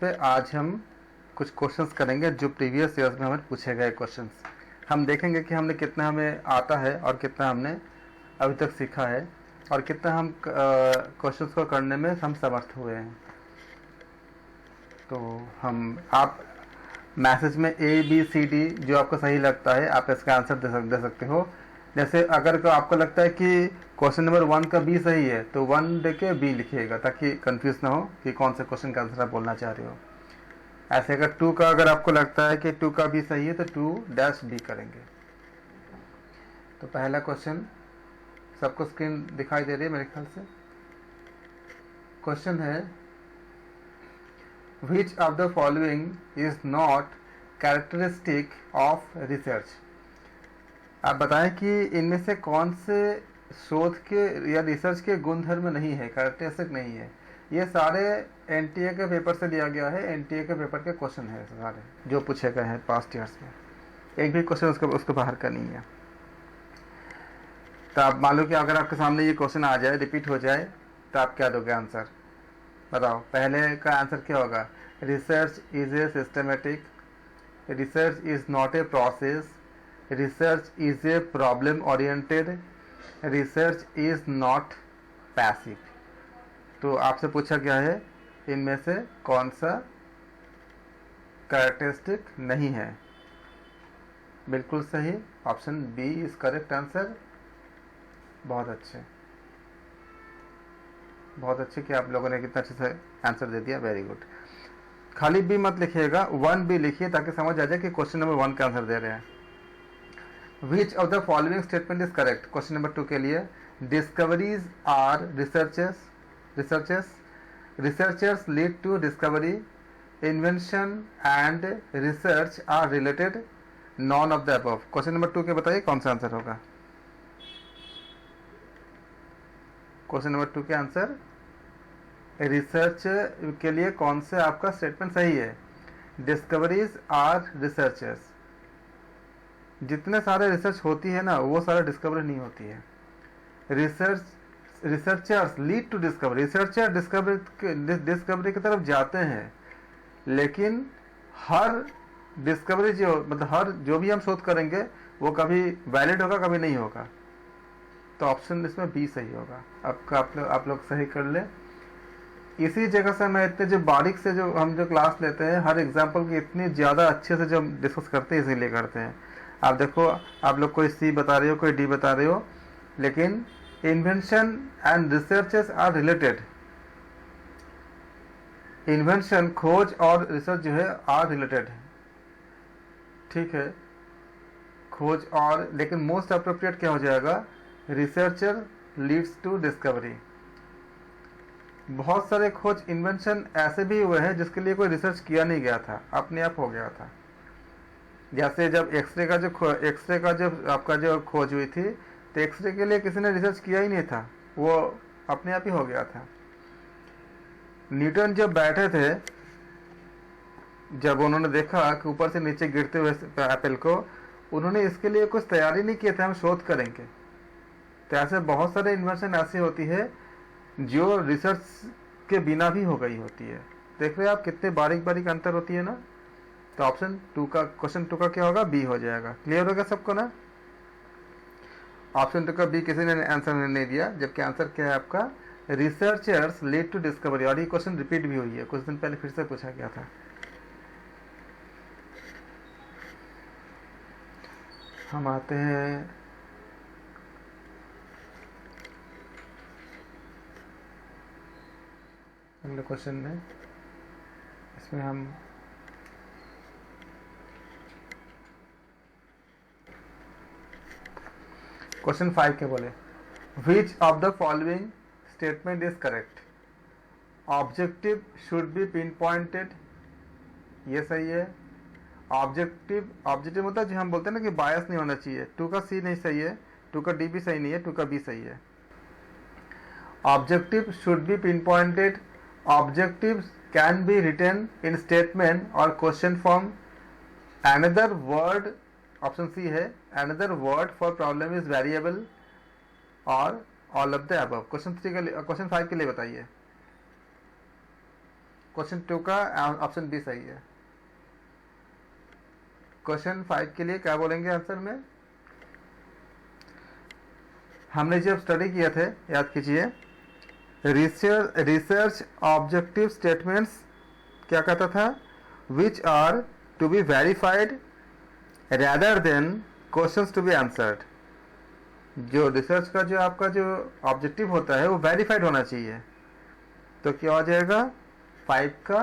पे आज हम कुछ क्वेश्चंस करेंगे जो प्रीवियस ईयर्स में हमें पूछे गए क्वेश्चंस। हम देखेंगे कि हमने कितना हमें आता है और कितना हमने अभी तक सीखा है और कितना हम क्वेश्चंस को करने में हम समर्थ हुए हैं। तो आप मैसेज में ABCD जो आपको सही लगता है आप इसका आंसर दे सकते हो। जैसे अगर आपको लगता है कि क्वेश्चन नंबर 1 का B सही है तो 1 दे के B लिखिएगा ताकि कंफ्यूज ना हो कि कौन से क्वेश्चन का आंसर आप बोलना चाह रहे हो। ऐसे अगर 2 का अगर आपको लगता है कि 2 का B सही है तो 2-B करेंगे। तो पहला क्वेश्चन सबको स्क्रीन दिखाई दे रही है मेरे ख्याल से। क्वेश्चन है Which of the following is not characteristic of research? आप बताएं कि इनमें से कौन से शोध के या रिसर्च के गुणधर्म नहीं है, कैरेक्टरिस्टिक नहीं है। ये सारे NTA के पेपर से लिया गया है, NTA के पेपर के क्वेश्चन है सारे जो पूछे गए हैं पास्ट ईयर्स में। एक भी क्वेश्चन उसको बाहर का नहीं है। तो आप मान लो कि अगर आपके सामने ये क्वेश्चन आ जाए, रिपीट हो जाए, तो आप क्या दोगे आंसर? बताओ। पहले का आंसर क्या होगा? Research is a systematic, research is not a process, research is a problem oriented, research is not passive. तो आपसे पूछा गया है इनमें से कौन सा कैरेक्टरिस्टिक नहीं है। बिल्कुल सही, option B is correct answer. बहुत अच्छे, बहुत अच्छे कि आप लोगों ने कितना अच्छे से आंसर दे दिया, वेरी गुड। खाली बी मत लिखिएगा, 1B लिखिए ताकि समझ आ जाए कि क्वेश्चन नंबर 1 का आंसर दे रहे हैं। Which of the following statement is correct? Question number 2 के लिए discoveries are researchers lead to discovery, invention and research are related, none of the above. Question number 2 के बताइए कौन सा आंसर होगा। क्वेश्चन नंबर 2 के आंसर रिसर्च के लिए कौन से आपका स्टेटमेंट सही है? Discoveries are researchers. जितने सारे रिसर्च होती है ना वो सारा डिस्कवरी नहीं होती है। Researchers lead to discovery, researcher discovery की तरफ जाते हैं, लेकिन हर डिस्कवरी हर जो भी हम शोध करेंगे वो कभी वैलिड होगा कभी नहीं होगा। तो ऑप्शन इसमें बी सही होगा। आप लोग सही कर ले। इसी जगह से मैं इतने जो बारीक से जो हम जो क्लास लेते हैं हर एग्जाम्पल की इतनी ज़्यादा अच्छे से जो हम डिस्कस करते हैं इसीलिए करते हैं। आप देखो, आप लोग कोई C बता रहे हो, कोई D बता रहे हो, लेकिन invention and researches are related. Invention, खोज और रिसर्च जो है आर रिलेटेड है, ठीक है, खोज और, लेकिन मोस्ट अप्रोप्रिएट क्या हो जाएगा? Researcher leads to discovery. बहुत सारे खोज इन्वेंशन ऐसे भी हुए हैं जिसके लिए कोई रिसर्च किया नहीं गया था, अपने आप हो गया था। जैसे जब एक्सरे का जब आपका जो खोज हुई थी तो एक्सरे के लिए किसी ने रिसर्च किया ही नहीं था, वो अपने आप ही हो गया था। न्यूटन जब बैठे थे, जब उन्होंने देखा कि ऊपर से नीचे गिरते हुए एप्पल को, उन्होंने इसके लिए कुछ तैयारी नहीं किया था हम शोध करेंगे। तो ऐसे बहुत सारे इन्वेंशन ऐसी होती है जो रिसर्च के बिना भी हो गई होती है। देख रहे हैं आप कितने बारीक बारीक अंतर होती है ना। तो ऑप्शन 2 का, क्वेश्चन 2 का क्या होगा? बी हो जाएगा। क्लियर हो गया सबको ना? ऑप्शन 2 का बी किसी ने आंसर नहीं दिया, जबकि आंसर क्या है आपका? Researchers lead to discovery. और ये क्वेश्चन रिपीट भी हुई है, कुछ दिन पहले फिर से पूछा गया था। हम आते हैं अगले क्वेश्चन में। इसमें हम क्वेश्चन 5 के बोले, विच of the following statement is correct? Objective should be pin pointed, ये सही है। ऑब्जेक्टिव मतलब जो हम बोलते हैं ना कि बायस नहीं होना चाहिए। 2 का C नहीं सही है, 2 का D भी सही नहीं है, 2 का B सही है। Objective should be pin pointed, objective can be written in statement और question form. Another word, option C है, another word for problem is variable और all of the above. Question 5 के लिए बताइए। क्वेश्चन 2 का ऑप्शन बी सही है। Question 5 के लिए क्या बोलेंगे आंसर में? हमने जब स्टडी किया थे, याद कीजिए, रिसर्च ऑब्जेक्टिव स्टेटमेंट्स क्या कहता था? Which are to be verified rather than questions to be answered। जो रिसर्च का जो आपका जो ऑब्जेक्टिव होता है वो वेरीफाइड होना चाहिए। तो क्या हो जाएगा? 5 का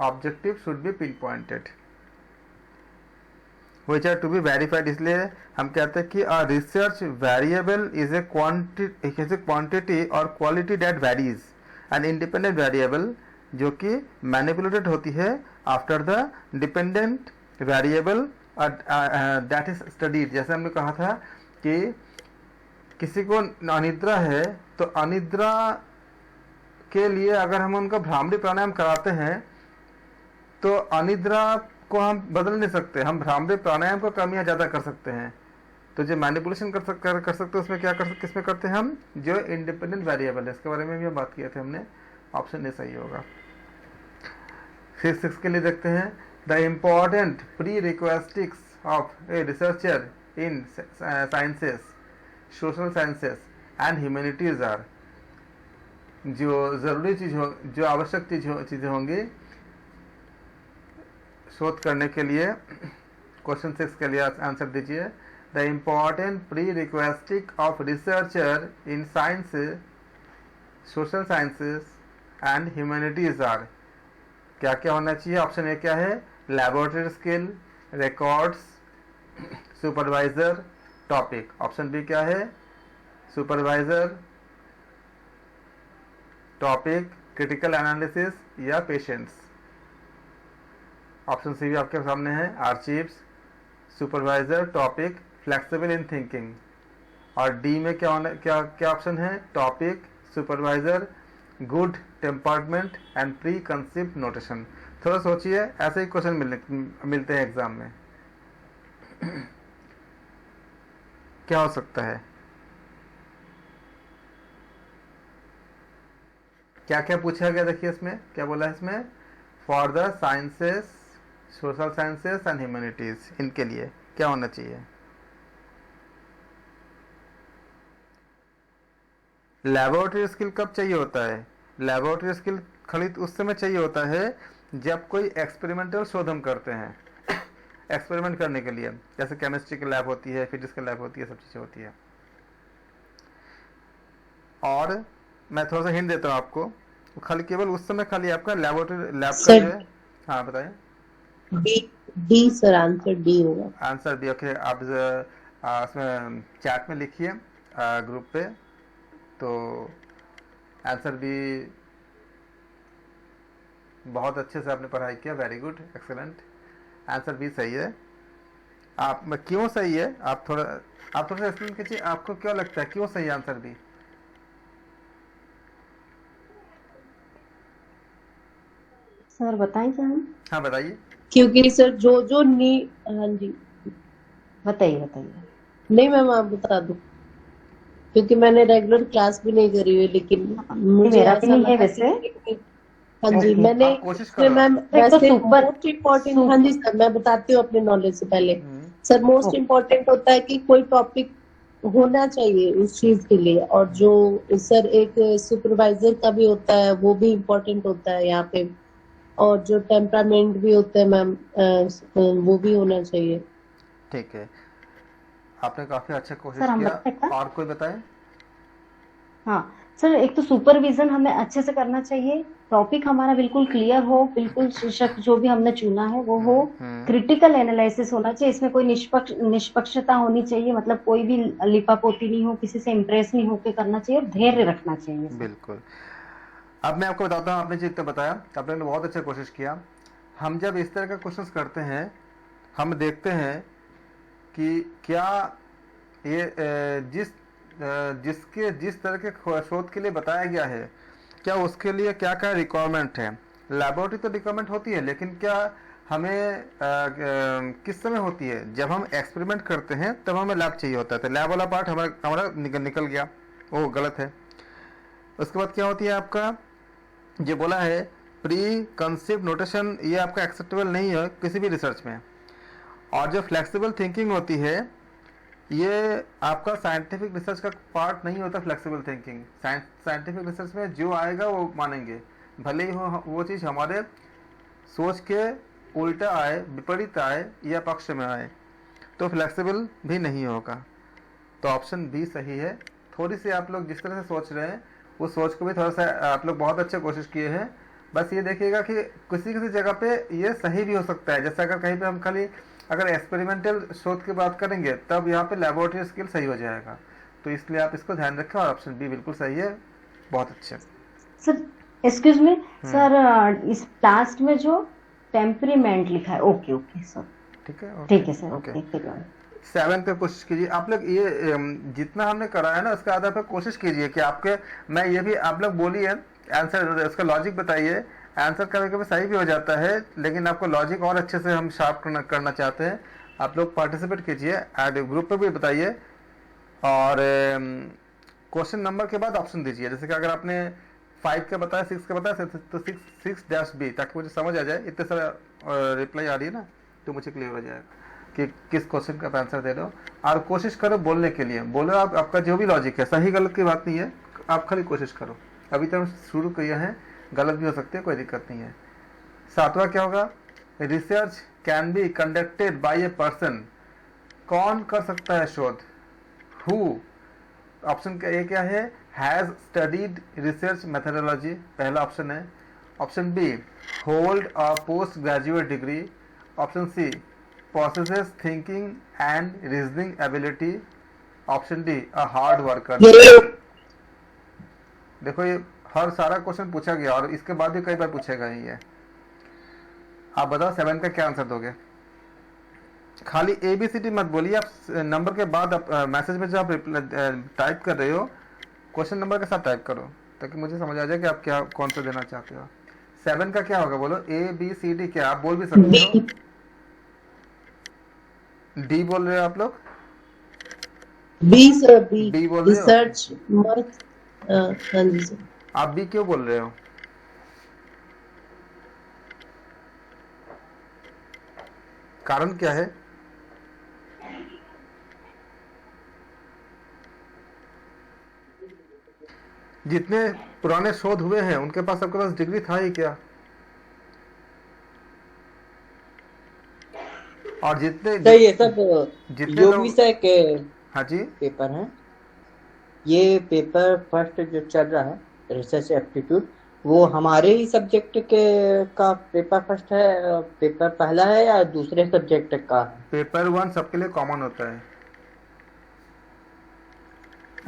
objective should be pin pointed which are to be verified. इसलिए हम कहते हैं कि a research variable is a quantity और quality that varies, an independent variable जो कि मैनिपुलेटेड होती है after the dependent variable that is studied. जैसे हमने कहा था कि किसी को अनिद्रा है तो अनिद्रा के लिए अगर हम उनका भ्रामरी प्राणायाम कराते हैं तो अनिद्रा को हम बदल नहीं सकते, हम भ्रामरी प्राणायाम को कम या ज़्यादा कर सकते हैं। तो जो मैनिपुलेशन कर सकते हैं उसमें क्या किसमें करते हैं हम? जो इंडिपेंडेंट वेरिएबल है, इसके बारे में भी बात किए थे हमने। ऑप्शन ए सही होगा। फिर 6 के लिए देखते हैं, the important prerequisites of a researcher in sciences, social sciences and humanities are. जो ज़रूरी चीज़ हो, जो आवश्यक चीज़ें होंगी शोध करने के लिए। क्वेश्चन 6 के लिए आंसर दीजिए। The important prerequisite of researcher in science, social sciences and humanities are. क्या क्या होना चाहिए? ऑप्शन ए क्या है? Laboratory skill, records, supervisor, topic. Option B क्या है? सुपरवाइजर, टॉपिक, क्रिटिकल एनालिसिस या पेशेंट्स। ऑप्शन सी भी आपके सामने है, archives, supervisor, topic, flexible in thinking. और डी में क्या ऑप्शन है? Topic, supervisor, good temperament and preconceived notation. थोड़ा सोचिए, ऐसे ही क्वेश्चन मिलते हैं एग्जाम में। क्या हो सकता है? क्या क्या पूछा गया? देखिए इसमें क्या बोला है इसमें, for the sciences, social sciences and humanities, इनके लिए क्या होना चाहिए? लैबोरेटरी स्किल कब चाहिए होता है? लैबोरेटरी स्किल खाली उस समय चाहिए होता है जब कोई एक्सपेरिमेंटल शोध हम करते हैं। एक्सपेरिमेंट करने के लिए, जैसे केमिस्ट्री की लैब होती है, फिजिक्स की लैब होती है, सब चीज़ें होती है। और मैं थोड़ा सा हिंट देता हूँ आपको, खाली केवल उस समय खाली आपका लैबोरेटरी लैब का जो है। हाँ बताइए। डी सर, आंसर डी होगा। Answer D, okay. आप इसमें चैट में लिखिए ग्रुप पे, तो आंसर बी। बहुत अच्छे से आपने पढ़ाई किया, very good, excellent. Answer B सही है। आप क्यों सही है? आप थोड़ा सा एक्सप्लेन कीजिए, आपको क्या लगता है क्यों सही है आंसर बी? सर बताएं सर हम? हाँ बताइए। क्योंकि सर जो नी, हाँ जी बताइए। नहीं मैम, आप बता दो, क्योंकि मैंने रेगुलर क्लास भी नहीं करी हुई, लेकिन मुझे मेरा ऐसा भी नहीं है लगा वैसे। हाँ जी, मैंने कोशिश करो। मैम तो वैसे सुपर मोस्ट इम्पोर्टेंट, हाँ जी सर, मैं बताती हूँ अपने नॉलेज से पहले। Sir most okay. इम्पोर्टेंट होता है कि कोई टॉपिक होना चाहिए उस चीज के लिए, और जो सर एक सुपरवाइजर का भी होता है वो भी इम्पोर्टेंट होता है यहाँ पे, और जो टेम्परामेंट भी होता है मैम वो भी होना चाहिए। ठीक है, आपने काफी अच्छा कोशिश सर हम किया। बता सकते हैं? और कोई बताए? हाँ सर, एक तो सुपरविजन हमें अच्छे से करना चाहिए, टॉपिक हमारा बिल्कुल क्लियर हो, बिल्कुल शीर्षक जो भी हमने चुना है वो हो, क्रिटिकल एनालिसिस होना चाहिए, इसमें कोई निष्पक्षता होनी चाहिए, मतलब कोई भी लिपापोती नहीं हो, किसी से इम्प्रेस नहीं होकर करना चाहिए, और धैर्य रखना चाहिए। बिल्कुल। अब मैं आपको बताता हूँ, आपने जितना बताया आपने बहुत अच्छा कोशिश किया। हम जब इस तरह का क्वेश्चंस करते हैं, हम देखते हैं कि क्या ये जिस तरह के शोध के लिए बताया गया है, क्या उसके लिए क्या क्या रिक्वायरमेंट है। लैबोरेटरी तो रिक्वायरमेंट होती है, लेकिन क्या हमें किस समय होती है? जब हम एक्सपेरिमेंट करते हैं तब हमें लैब चाहिए होता है। तो लैब वाला पार्ट हमारा निकल गया, वो गलत है। उसके बाद क्या होती है आपका, जो बोला है प्री कंसेप्ट नोटेशन, ये आपका एक्सेप्टेबल नहीं है किसी भी रिसर्च में। और जो फ्लेक्सिबल थिंकिंग होती है, ये आपका साइंटिफिक रिसर्च का पार्ट नहीं होता। फ्लेक्सिबल थिंकिंग साइंटिफिक रिसर्च में जो आएगा वो मानेंगे, भले ही वो चीज़ हमारे सोच के उल्टा आए, विपरीत आए या पक्ष में आए, तो फ्लेक्सिबल भी नहीं होगा। तो ऑप्शन बी सही है। थोड़ी सी आप लोग जिस तरह से सोच रहे हैं उस सोच को भी थोड़ा सा आप लोग बहुत अच्छे कोशिश किए हैं। बस ये देखिएगा कि किसी किसी जगह पे ये सही भी हो सकता है। जैसे अगर कहीं पे हम खाली अगर एक्सपेरिमेंटल शोध की बात करेंगे तब यहाँ पे लेबोरेटरी स्किल सही हो जाएगा। तो इसलिए आप इसको ध्यान रखें और ऑप्शन बी बिल्कुल सही है। बहुत अच्छे सर, एक्सक्यूज मी सर, इस लास्ट में जो टेम्परीमेंट लिखा है, ओके ओके सर, ठीक है, ठीक है सर, ओके। ओके ठीक है। 7 पे कोशिश कीजिए आप लोग। ये जितना हमने कराया ना उसके आधार पर कोशिश कीजिए कि आपके, मैं ये भी आप लोग बोलिए आंसर, उसका लॉजिक बताइए। आंसर कभी कभी सही भी हो जाता है, लेकिन आपको लॉजिक और अच्छे से हम शार्प करना चाहते हैं। आप लोग पार्टिसिपेट कीजिए, ऐड ग्रुप पे भी बताइए, और क्वेश्चन नंबर के बाद ऑप्शन दीजिए। जैसे कि अगर आपने 5 का बताया, 6 का बताया, तो 6-B, ताकि मुझे समझ आ जाए। इतने सारा रिप्लाई आ रही है ना, तो मुझे क्लियर हो जाएगा कि किस क्वेश्चन का आंसर दे रहे हो। और कोशिश करो बोलने के लिए, बोलो आप, आपका जो भी लॉजिक है, सही गलत की बात नहीं है, आप खाली कोशिश करो। अभी तक शुरू किया है, गलत भी हो सकते हैं, कोई दिक्कत नहीं है। 7वां क्या होगा, research can be conducted by a person. कौन कर सकता है शोध, हु। ऑप्शन का ए क्या है, हैज स्टडीड रिसर्च मेथोडोलॉजी, पहला ऑप्शन है। Option B, hold a post graduate degree. Option C, possesses thinking and reasoning ability. Option D, a hard worker। देखो ये हर सारा क्वेश्चन पूछा गया और इसके बाद भी कई बार पूछेगा ही है। आप बताओ 7 का क्या आंसर दोगे। खाली ABCD मत बोलिए, आप नंबर के बाद मैसेज में जो आप टाइप कर रहे हो क्वेश्चन नंबर के साथ टाइप करो, ताकि मुझे समझ आ जाए कि आप क्या कौन सा देना चाहते हो। 7 का क्या होगा बोलो, ABCD क्या, आप बोल भी सकते हो। डी बोल रहे हो आप लोग, बी सर, बी डी बोल रहे हो। रिसर्च मत, हाँ जी सर। आप बी क्यों बोल रहे हो, कारण क्या है। जितने पुराने शोध हुए हैं उनके पास, आपके पास डिग्री था ही क्या। और जितने सर ये सब जितने जो लोग, विषय के हाँ जी, पेपर हैं, ये पेपर फर्स्ट जो चल रहा है रिसर्च एप्टीट्यूड, वो हमारे ही सब्जेक्ट के का पेपर फर्स्ट है, पेपर पहला है, या दूसरे सब्जेक्ट का। पेपर 1 सबके लिए कॉमन होता है।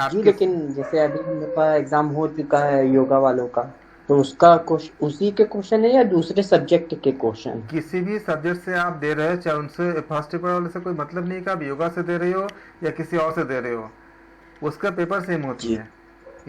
जी, लेकिन जैसे अभी मेरे पास एग्जाम हो चुका है योगा वालों का, तो उसका उसी के क्वेश्चन है या दूसरे सब्जेक्ट के क्वेश्चन। किसी भी सब्जेक्ट से आप दे रहे हो, चाहे उनसे फर्स्ट पेपर वाले से कोई मतलब नहीं कि आप योगा से दे रहे हो या किसी और से दे रहे हो, उसका पेपर सेम होती है।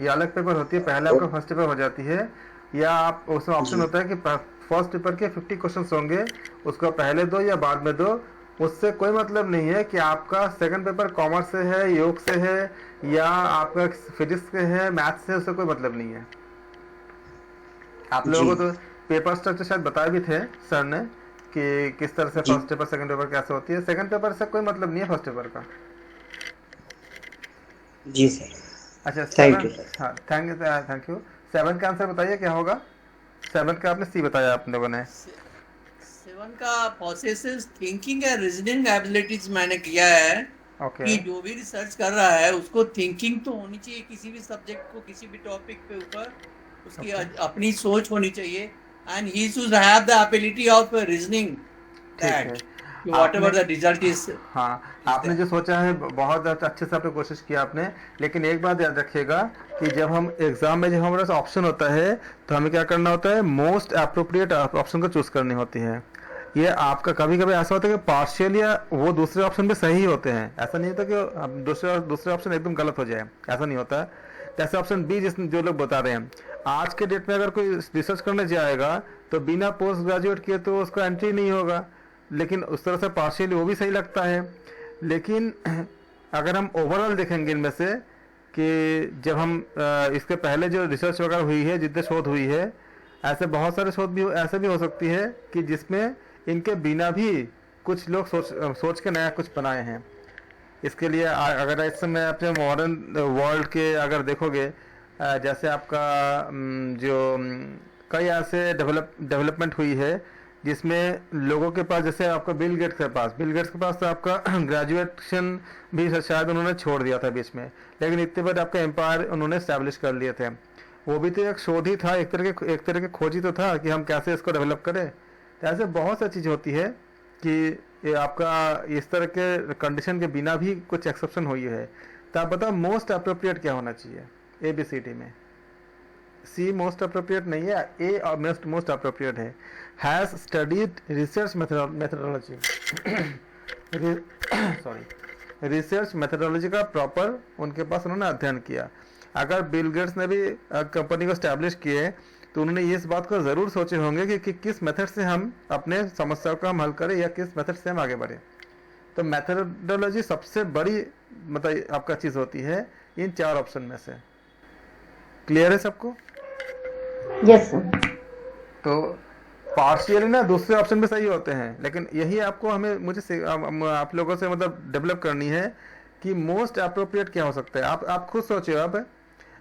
ये अलग पेपर होती है, पहले आपका फर्स्ट पेपर हो जाती है, या आप उसमें ऑप्शन होता है कि फर्स्ट पेपर के 50 क्वेश्चन होंगे, उसको पहले दो या बाद में दो। उससे कोई मतलब नहीं है कि आपका सेकंड पेपर कॉमर्स से है, योग से है, या आपका फिजिक्स से है, मैथ्स से, उससे कोई मतलब नहीं है। आप लोगों को तो पेपर स्ट्रक्चर शायद बताए भी थे सर ने कि किस तरह से फर्स्ट पेपर सेकंड पेपर कैसे होती है। सेकंड पेपर से कोई मतलब नहीं है फर्स्ट पेपर का। जी सर। अच्छा, थैंक यू सर। हाँ, थैंक यू। 7 का आंसर बताइए क्या होगा। 7 का आपने सी बताया आप लोगों ने। 7 का possesses thinking and reasoning abilities मैंने किया है। ओके, कि जो भी रिसर्च कर रहा है उसको थिंकिंग तो होनी चाहिए, किसी भी सब्जेक्ट को, किसी भी टॉपिक पे ऊपर उसकी अपनी सोच होनी चाहिए, and he should have the ability of reasoning that whatever the result is. हाँ, आपने जो सोचा है बहुत अच्छे से आपने कोशिश किया आपने, लेकिन एक बात याद रखिएगा कि जब हम एग्जाम में जब हमारे पास ऑप्शन होता है तो हमें क्या करना होता है, मोस्ट अप्रोप्रिएट ऑप्शन को चूज करनी होती है। ये आपका कभी कभी ऐसा होता है कि पार्शियल या वो दूसरे ऑप्शन भी सही होते हैं, ऐसा नहीं होता कि दूसरे ऑप्शन एकदम गलत हो जाए, ऐसा नहीं होता। जैसे ऑप्शन बी जो लोग बता रहे हैं, आज के डेट में अगर कोई रिसर्च करने जाएगा तो बिना पोस्ट ग्रेजुएट किए तो उसका एंट्री नहीं होगा, लेकिन उस तरह से पार्शियली वो भी सही लगता है। लेकिन अगर हम ओवरऑल देखेंगे इनमें से कि जब हम इसके पहले जो रिसर्च वगैरह हुई है, जितने शोध हुई है, ऐसे बहुत सारे शोध भी ऐसे भी हो सकती है कि जिसमें इनके बिना भी कुछ लोग सोच के नया कुछ बनाए हैं। इसके लिए अगर इस समय अपने मॉडर्न वर्ल्ड के अगर देखोगे, जैसे आपका कई ऐसे डेवलपमेंट हुई है जिसमें लोगों के पास, जैसे आपका बिल गेट्स के पास तो आपका ग्रेजुएशन भी शायद उन्होंने छोड़ दिया था बीच में, लेकिन इतने बड़े आपका एम्पायर उन्होंने एस्टैब्लिश कर लिए थे। वो भी तो एक शोध ही था, एक तरह के खोज ही तो था कि हम कैसे इसको डेवलप करें। तो ऐसे बहुत सारी चीज़ होती है कि ये आपका इस तरह के कंडीशन के बिना भी कुछ एक्सेप्शन हुई है। तो आप बताओ मोस्ट अप्रोप्रिएट क्या होना चाहिए ABCD में? C मोस्ट अप्रोप्रिएट नहीं है, A मोस्ट अप्रोप्रिएट है। Has studied research methodology sorry research methodology का प्रॉपर उनके पास उन्होंने अध्ययन किया। अगर बिल गेट्स ने भी कंपनी को स्टैब्लिश किए तो उन्होंने इस बात को ज़रूर सोचे होंगे कि किस मेथड से हम अपने समस्याओं को हम हल करें या किस मेथड से हम आगे बढ़ें। तो मेथोडोलॉजी सबसे बड़ी मतलब आपका चीज़ होती है इन 4 ऑप्शन में से। क्लियर है सबको? Yes sir. तो पार्शियली ना दूसरे ऑप्शन भी सही होते हैं, लेकिन यही आपको आप लोगों से मतलब डेवलप करनी है कि मोस्ट अप्रोप्रिएट क्या हो सकता है। आप खुद सोचो। अब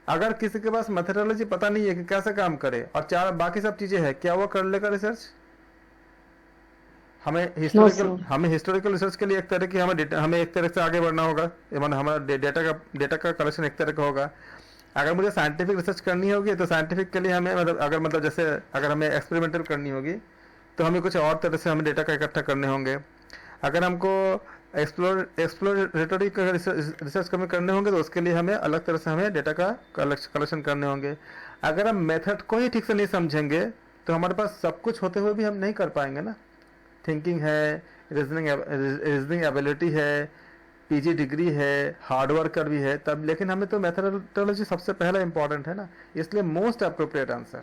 अगर किसी के पास मेथोडोलॉजी पता नहीं है कि कैसे काम करे और 4 बाकी सब चीजें हैं, क्या वो कर लेगा रिसर्च? हमें हिस्टोरिकल रिसर्च के लिए एक तरह की हमें एक तरह से आगे बढ़ना होगा, हमारा डेटा का कलेक्शन एक तरह का होगा। अगर मुझे साइंटिफिक रिसर्च करनी होगी तो साइंटिफिक के लिए हमें जैसे अगर हमें एक्सपेरिमेंटल करनी होगी तो हमें कुछ और तरह से हमें डेटा का इकट्ठा करने होंगे। अगर हमको एक्सप्लोरेटरी रिसर्च करने होंगे तो उसके लिए हमें अलग तरह से हमें डेटा का कलेक्शन करने होंगे। अगर हम मेथड को ही ठीक से नहीं समझेंगे तो हमारे पास सब कुछ होते हुए भी हम नहीं कर पाएंगे ना। थिंकिंग है, रीजनिंग एबिलिटी है, PG डिग्री है, हार्ड वर्कर भी है तब, लेकिन हमें तो मेथोडोलॉजी सबसे पहला इंपॉर्टेंट है ना। इसलिए मोस्ट अप्रोप्रिएट आंसर,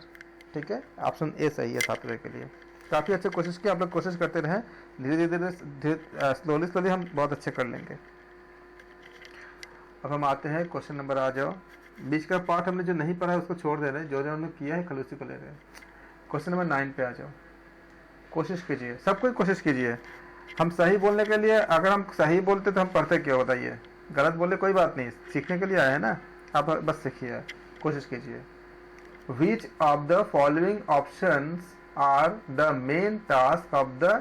ठीक है, ऑप्शन A सही है छात्रों के लिए। काफ़ी अच्छे कोशिश की, आप लोग कोशिश करते रहें, धीरे धीरे स्लोली हम बहुत अच्छे कर लेंगे। अब हम आते हैं क्वेश्चन नंबर, आ जाओ। बीच का पार्ट हमने जो नहीं पढ़ा है उसको छोड़ दे रहे हैं, जो हमने किया है खाली उसी को ले रहे हैं। क्वेश्चन नंबर 9 पे आ जाओ। कोशिश कीजिए, सब कोई कोशिश कीजिए। हम सही बोलने के लिए, अगर हम सही बोलते तो हम पढ़ते क्यों बताइए? गलत बोले कोई बात नहीं, सीखने के लिए आए हैं ना, आप बस सीखिए, कोशिश कीजिए। Which of the following options are the main task of the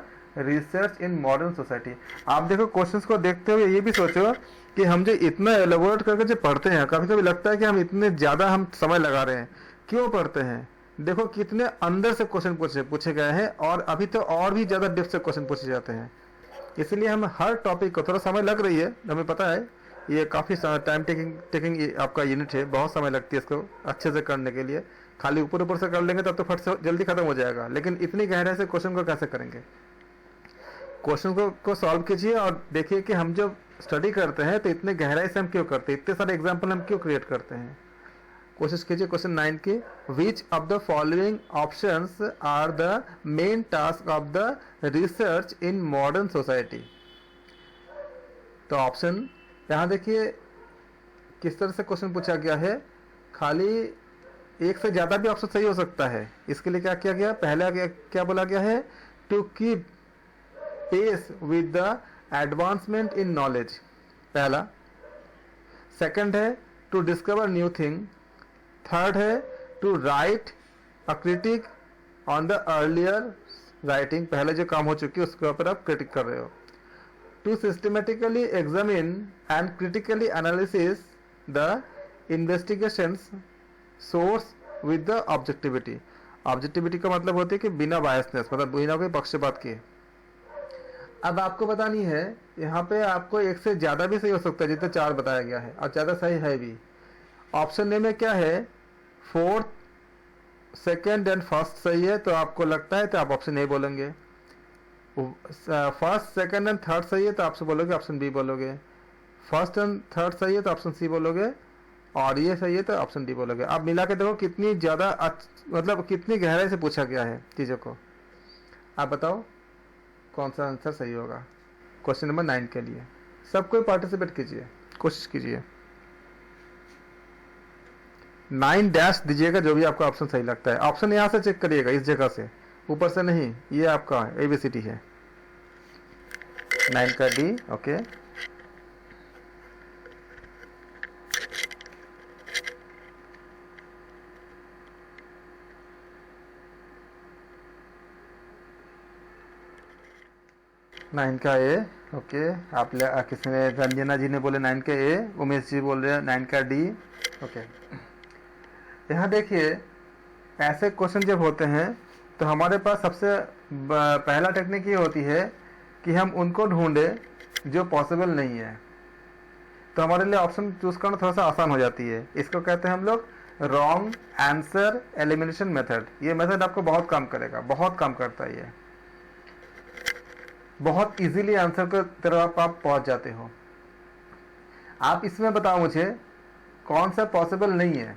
research in modern society? आप देखो क्वेश्चंस को देखते हुए ये भी सोचो कि हम जो इतना एलेबोरेट करके जो पढ़ते हैं, कभी कभी लगता है कि हम इतने ज़्यादा हम समय लगा रहे हैं। क्यों पढ़ते हैं? देखो कितने अंदर से क्वेश्चन पूछे गए हैं और अभी तो और भी ज़्यादा डेप्थ से क्वेश्चन पूछे जाते हैं। इसलिए हम हर टॉपिक को, थोड़ा समय लग रही है हमें पता है, ये काफ़ी टाइम टेकिंग आपका यूनिट है, बहुत समय लगती है इसको अच्छे से करने के लिए। खाली ऊपर से कर लेंगे तब तो फट से जल्दी खत्म हो जाएगा, लेकिन इतनी गहराई से क्वेश्चन को कैसे करेंगे? क्वेश्चन को सॉल्व कीजिए और देखिए कि हम जब स्टडी करते हैं तो इतने गहराई से हम क्यों करते हैं, इतने सारे एग्जाम्पल हम क्यों क्रिएट करते हैं। कोशिश कीजिए क्वेश्चन 9 की। Which of the following options are the main task of the research in modern society? तो ऑप्शन यहाँ देखिए किस तरह से क्वेश्चन पूछा गया है। खाली एक से ज्यादा भी ऑप्शन सही हो सकता है। इसके लिए क्या किया गया? पहला क्या बोला गया है? To keep pace with the advancement in knowledge, पहला। सेकंड है to discover new thing. Third है to write a critic on the earlier writing, पहले जो काम हो चुकी है उसके ऊपर आप क्रिटिक कर रहे हो। To systematically examine and critically analysis the investigations source with the objectivity. Objectivity का मतलब होती है कि बिना बायसनेस, मतलब बिना कोई पक्षपात के। अब आपको बतानी है, यहाँ पे आपको एक से ज्यादा भी सही हो सकता है जितने 4 बताया गया है, और ज्यादा सही है भी। ऑप्शन ए में क्या है? 4th, 2nd एंड 1st सही है, तो आपको लगता है तो आप ऑप्शन ए बोलेंगे। 1st, 2nd एंड 3rd सही है तो आपसे बोलोगे ऑप्शन बी बोलोगे। 1st एंड 3rd सही है तो ऑप्शन सी बोलोगे, और ये सही है तो ऑप्शन डी बोलोगे। आप मिला के देखो कितनी ज्यादा मतलब कितनी गहराई से पूछा गया है चीजों को। आप बताओ कौन सा आंसर सही होगा क्वेश्चन नंबर 9 के लिए। सब कोई पार्टिसिपेट कीजिए, कोशिश कीजिए। 9 डैश दीजिएगा जो भी आपका ऑप्शन सही लगता है। ऑप्शन यहाँ से चेक करिएगा, इस जगह से, ऊपर से नहीं, ये आपका ABCD है। 9 का D, ओके। नाइन का ए, ओके। आपल्या किसी ने, रंजना जी ने बोले 9 का ए, उमेश जी बोल रहे हैं 9 का डी, ओके। यहाँ देखिए, ऐसे क्वेश्चन जब होते हैं तो हमारे पास सबसे पहला टेक्निक ये होती है कि हम उनको ढूंढे जो पॉसिबल नहीं है। तो हमारे लिए ऑप्शन चूज करना थोड़ा सा आसान हो जाती है। इसको कहते हैं हम लोग रॉन्ग आंसर एलिमिनेशन मेथड। ये मेथड आपको बहुत काम करेगा, बहुत काम करता है ये। बहुत इजीली आंसर की तरफ आप पहुंच जाते हो। आप इसमें बताओ मुझे कौन सा पॉसिबल नहीं है।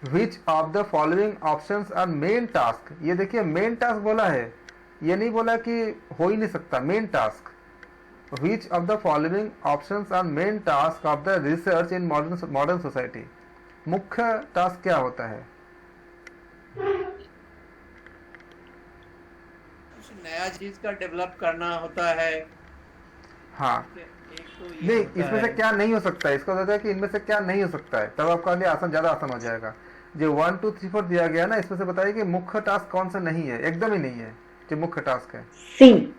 Which of the following options are main task. ये देखिए मेन टास्क बोला है, ये नहीं बोला कि हो ही नहीं सकता। Main task, which of the following options are main task of the research in modern society. मुख्य टास्क क्या होता है? नया चीज का डेवलप करना होता है। हाँ, एक तो ये नहीं, होता इसमें है। से क्या नहीं हो सकता है, इसका होता है कि इनमें से क्या नहीं हो सकता है, तब आपका लिए आसान, ज्यादा आसान हो जाएगा। जो 1 2 3 4 दिया गया ना, इसमें से बताइए कि मुख्य टास्क कौन सा नहीं है, एकदम ही नहीं है जो मुख्य टास्क है। सी।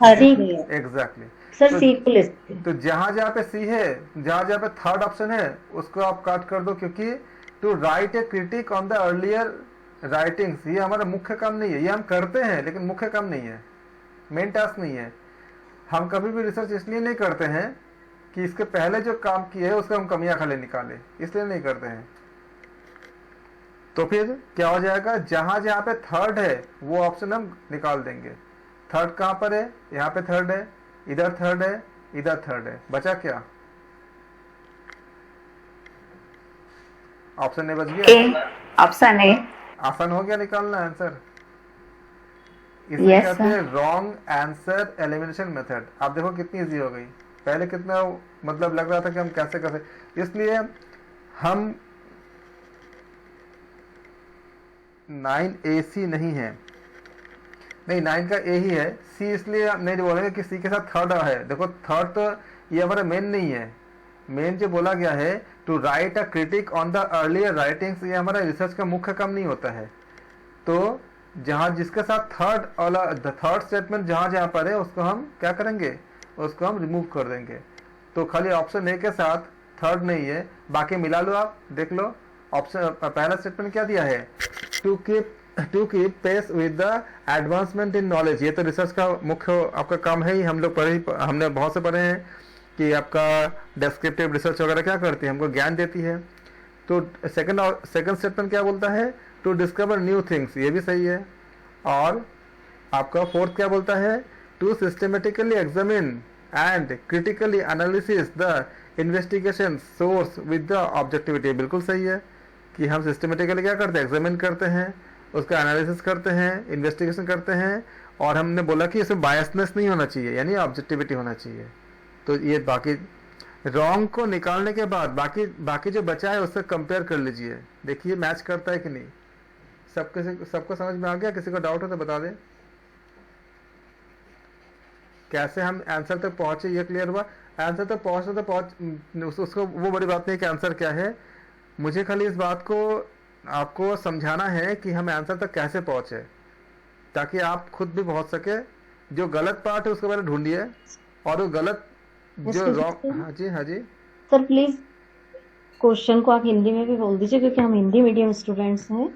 हरी एग्जैक्टली। सर सी को लिस्ट। तो जहां जहां पे सी है, जहां जहां पे थर्ड ऑप्शन है, उसको आप काट कर दो, क्योंकि to write a critic on the earlier writings, ये हमारा मुख्य काम नहीं है। ये हम करते हैं लेकिन मुख्य काम नहीं है, मेन टास्क नहीं है। हम कभी भी रिसर्च इसलिए नहीं करते हैं कि इसके पहले जो काम किए है उसका हम कमियां खाली निकाले, इसलिए नहीं करते हैं। तो फिर क्या हो जाएगा, जहां जहां पे थर्ड है वो ऑप्शन हम निकाल देंगे। थर्ड कहां पर है? यहाँ पे थर्ड है, इधर थर्ड है, इधर थर्ड है, बचा क्या? ऑप्शन ए बच गया। Option A. आसान हो गया निकालना आंसर। इसे Yes, कहते हैं रॉन्ग आंसर एलिमिनेशन मेथड। आप देखो कितनी इजी हो गई। पहले कितना मतलब लग रहा था कि हम कैसे कैसे, इसलिए हम 9AC नहीं है, नहीं 9 का ए ही है। सी इसलिए नहीं बोलेंगे कि सी के साथ थर्ड है। देखो थर्ड तो ये हमारा मेन नहीं है। मेन जो बोला गया है to write a critic on the earlier writings, ये हमारा रिसर्च का मुख्य काम नहीं होता है। तो जहां जिसके साथ थर्ड स्टेटमेंट जहां जहां पर है उसको हम क्या करेंगे, उसको हम रिमूव कर देंगे। तो खाली ऑप्शन ए के साथ थर्ड नहीं है, बाकी मिला लो, आप देख लो। ऑप्शन पहला स्टेटमेंट क्या दिया है, to keep pace with the advancement in knowledge. ये तो रिसर्च का मुख्य आपका काम है ही। हम लोग हमने बहुत से पढ़े हैं कि आपका डेस्क्रिप्टिव रिसर्च वगैरह क्या करती है, हमको ज्ञान देती है। तो सेकंड स्टेटमेंट क्या बोलता है, टू डिस्कवर न्यू थिंग्स, ये भी सही है। और आपका फोर्थ क्या बोलता है, to systematically examine and critically analysis the investigation source with the objectivity, बिल्कुल सही है कि हम सिस्टमेटिकली क्या करते हैं, एग्जामिन करते हैं, उसका एनालिसिस करते हैं, इन्वेस्टिगेशन करते हैं। और हमने बोला कि इसमें बायसनेस नहीं होना चाहिए, यानी ऑब्जेक्टिविटी होना चाहिए। तो ये बाकी रॉन्ग को निकालने के बाद बाकी जो बचा है उससे कंपेयर कर लीजिए, देखिए मैच करता है कि नहीं। सबको समझ में आ गया? किसी को डाउट हो तो बता दें। कैसे हम आंसर तक पहुंचे ये क्लियर हुआ। आंसर तक पहुंचना तो उसको वो बड़ी बात नहीं कि आंसर क्या है। मुझे खाली इस बात को आपको समझाना है कि हम आंसर तक कैसे पहुंचे, ताकि आप खुद भी पहुंच सके। जो गलत पार्ट है उसको पहले ढूंढिए, और वो गलत जो रॉन्ग। हाँ जी, हाँ जी सर प्लीज क्वेश्चन को आप हिंदी में भी बोल दीजिए, क्योंकि हम हिंदी मीडियम स्टूडेंट्स हैं,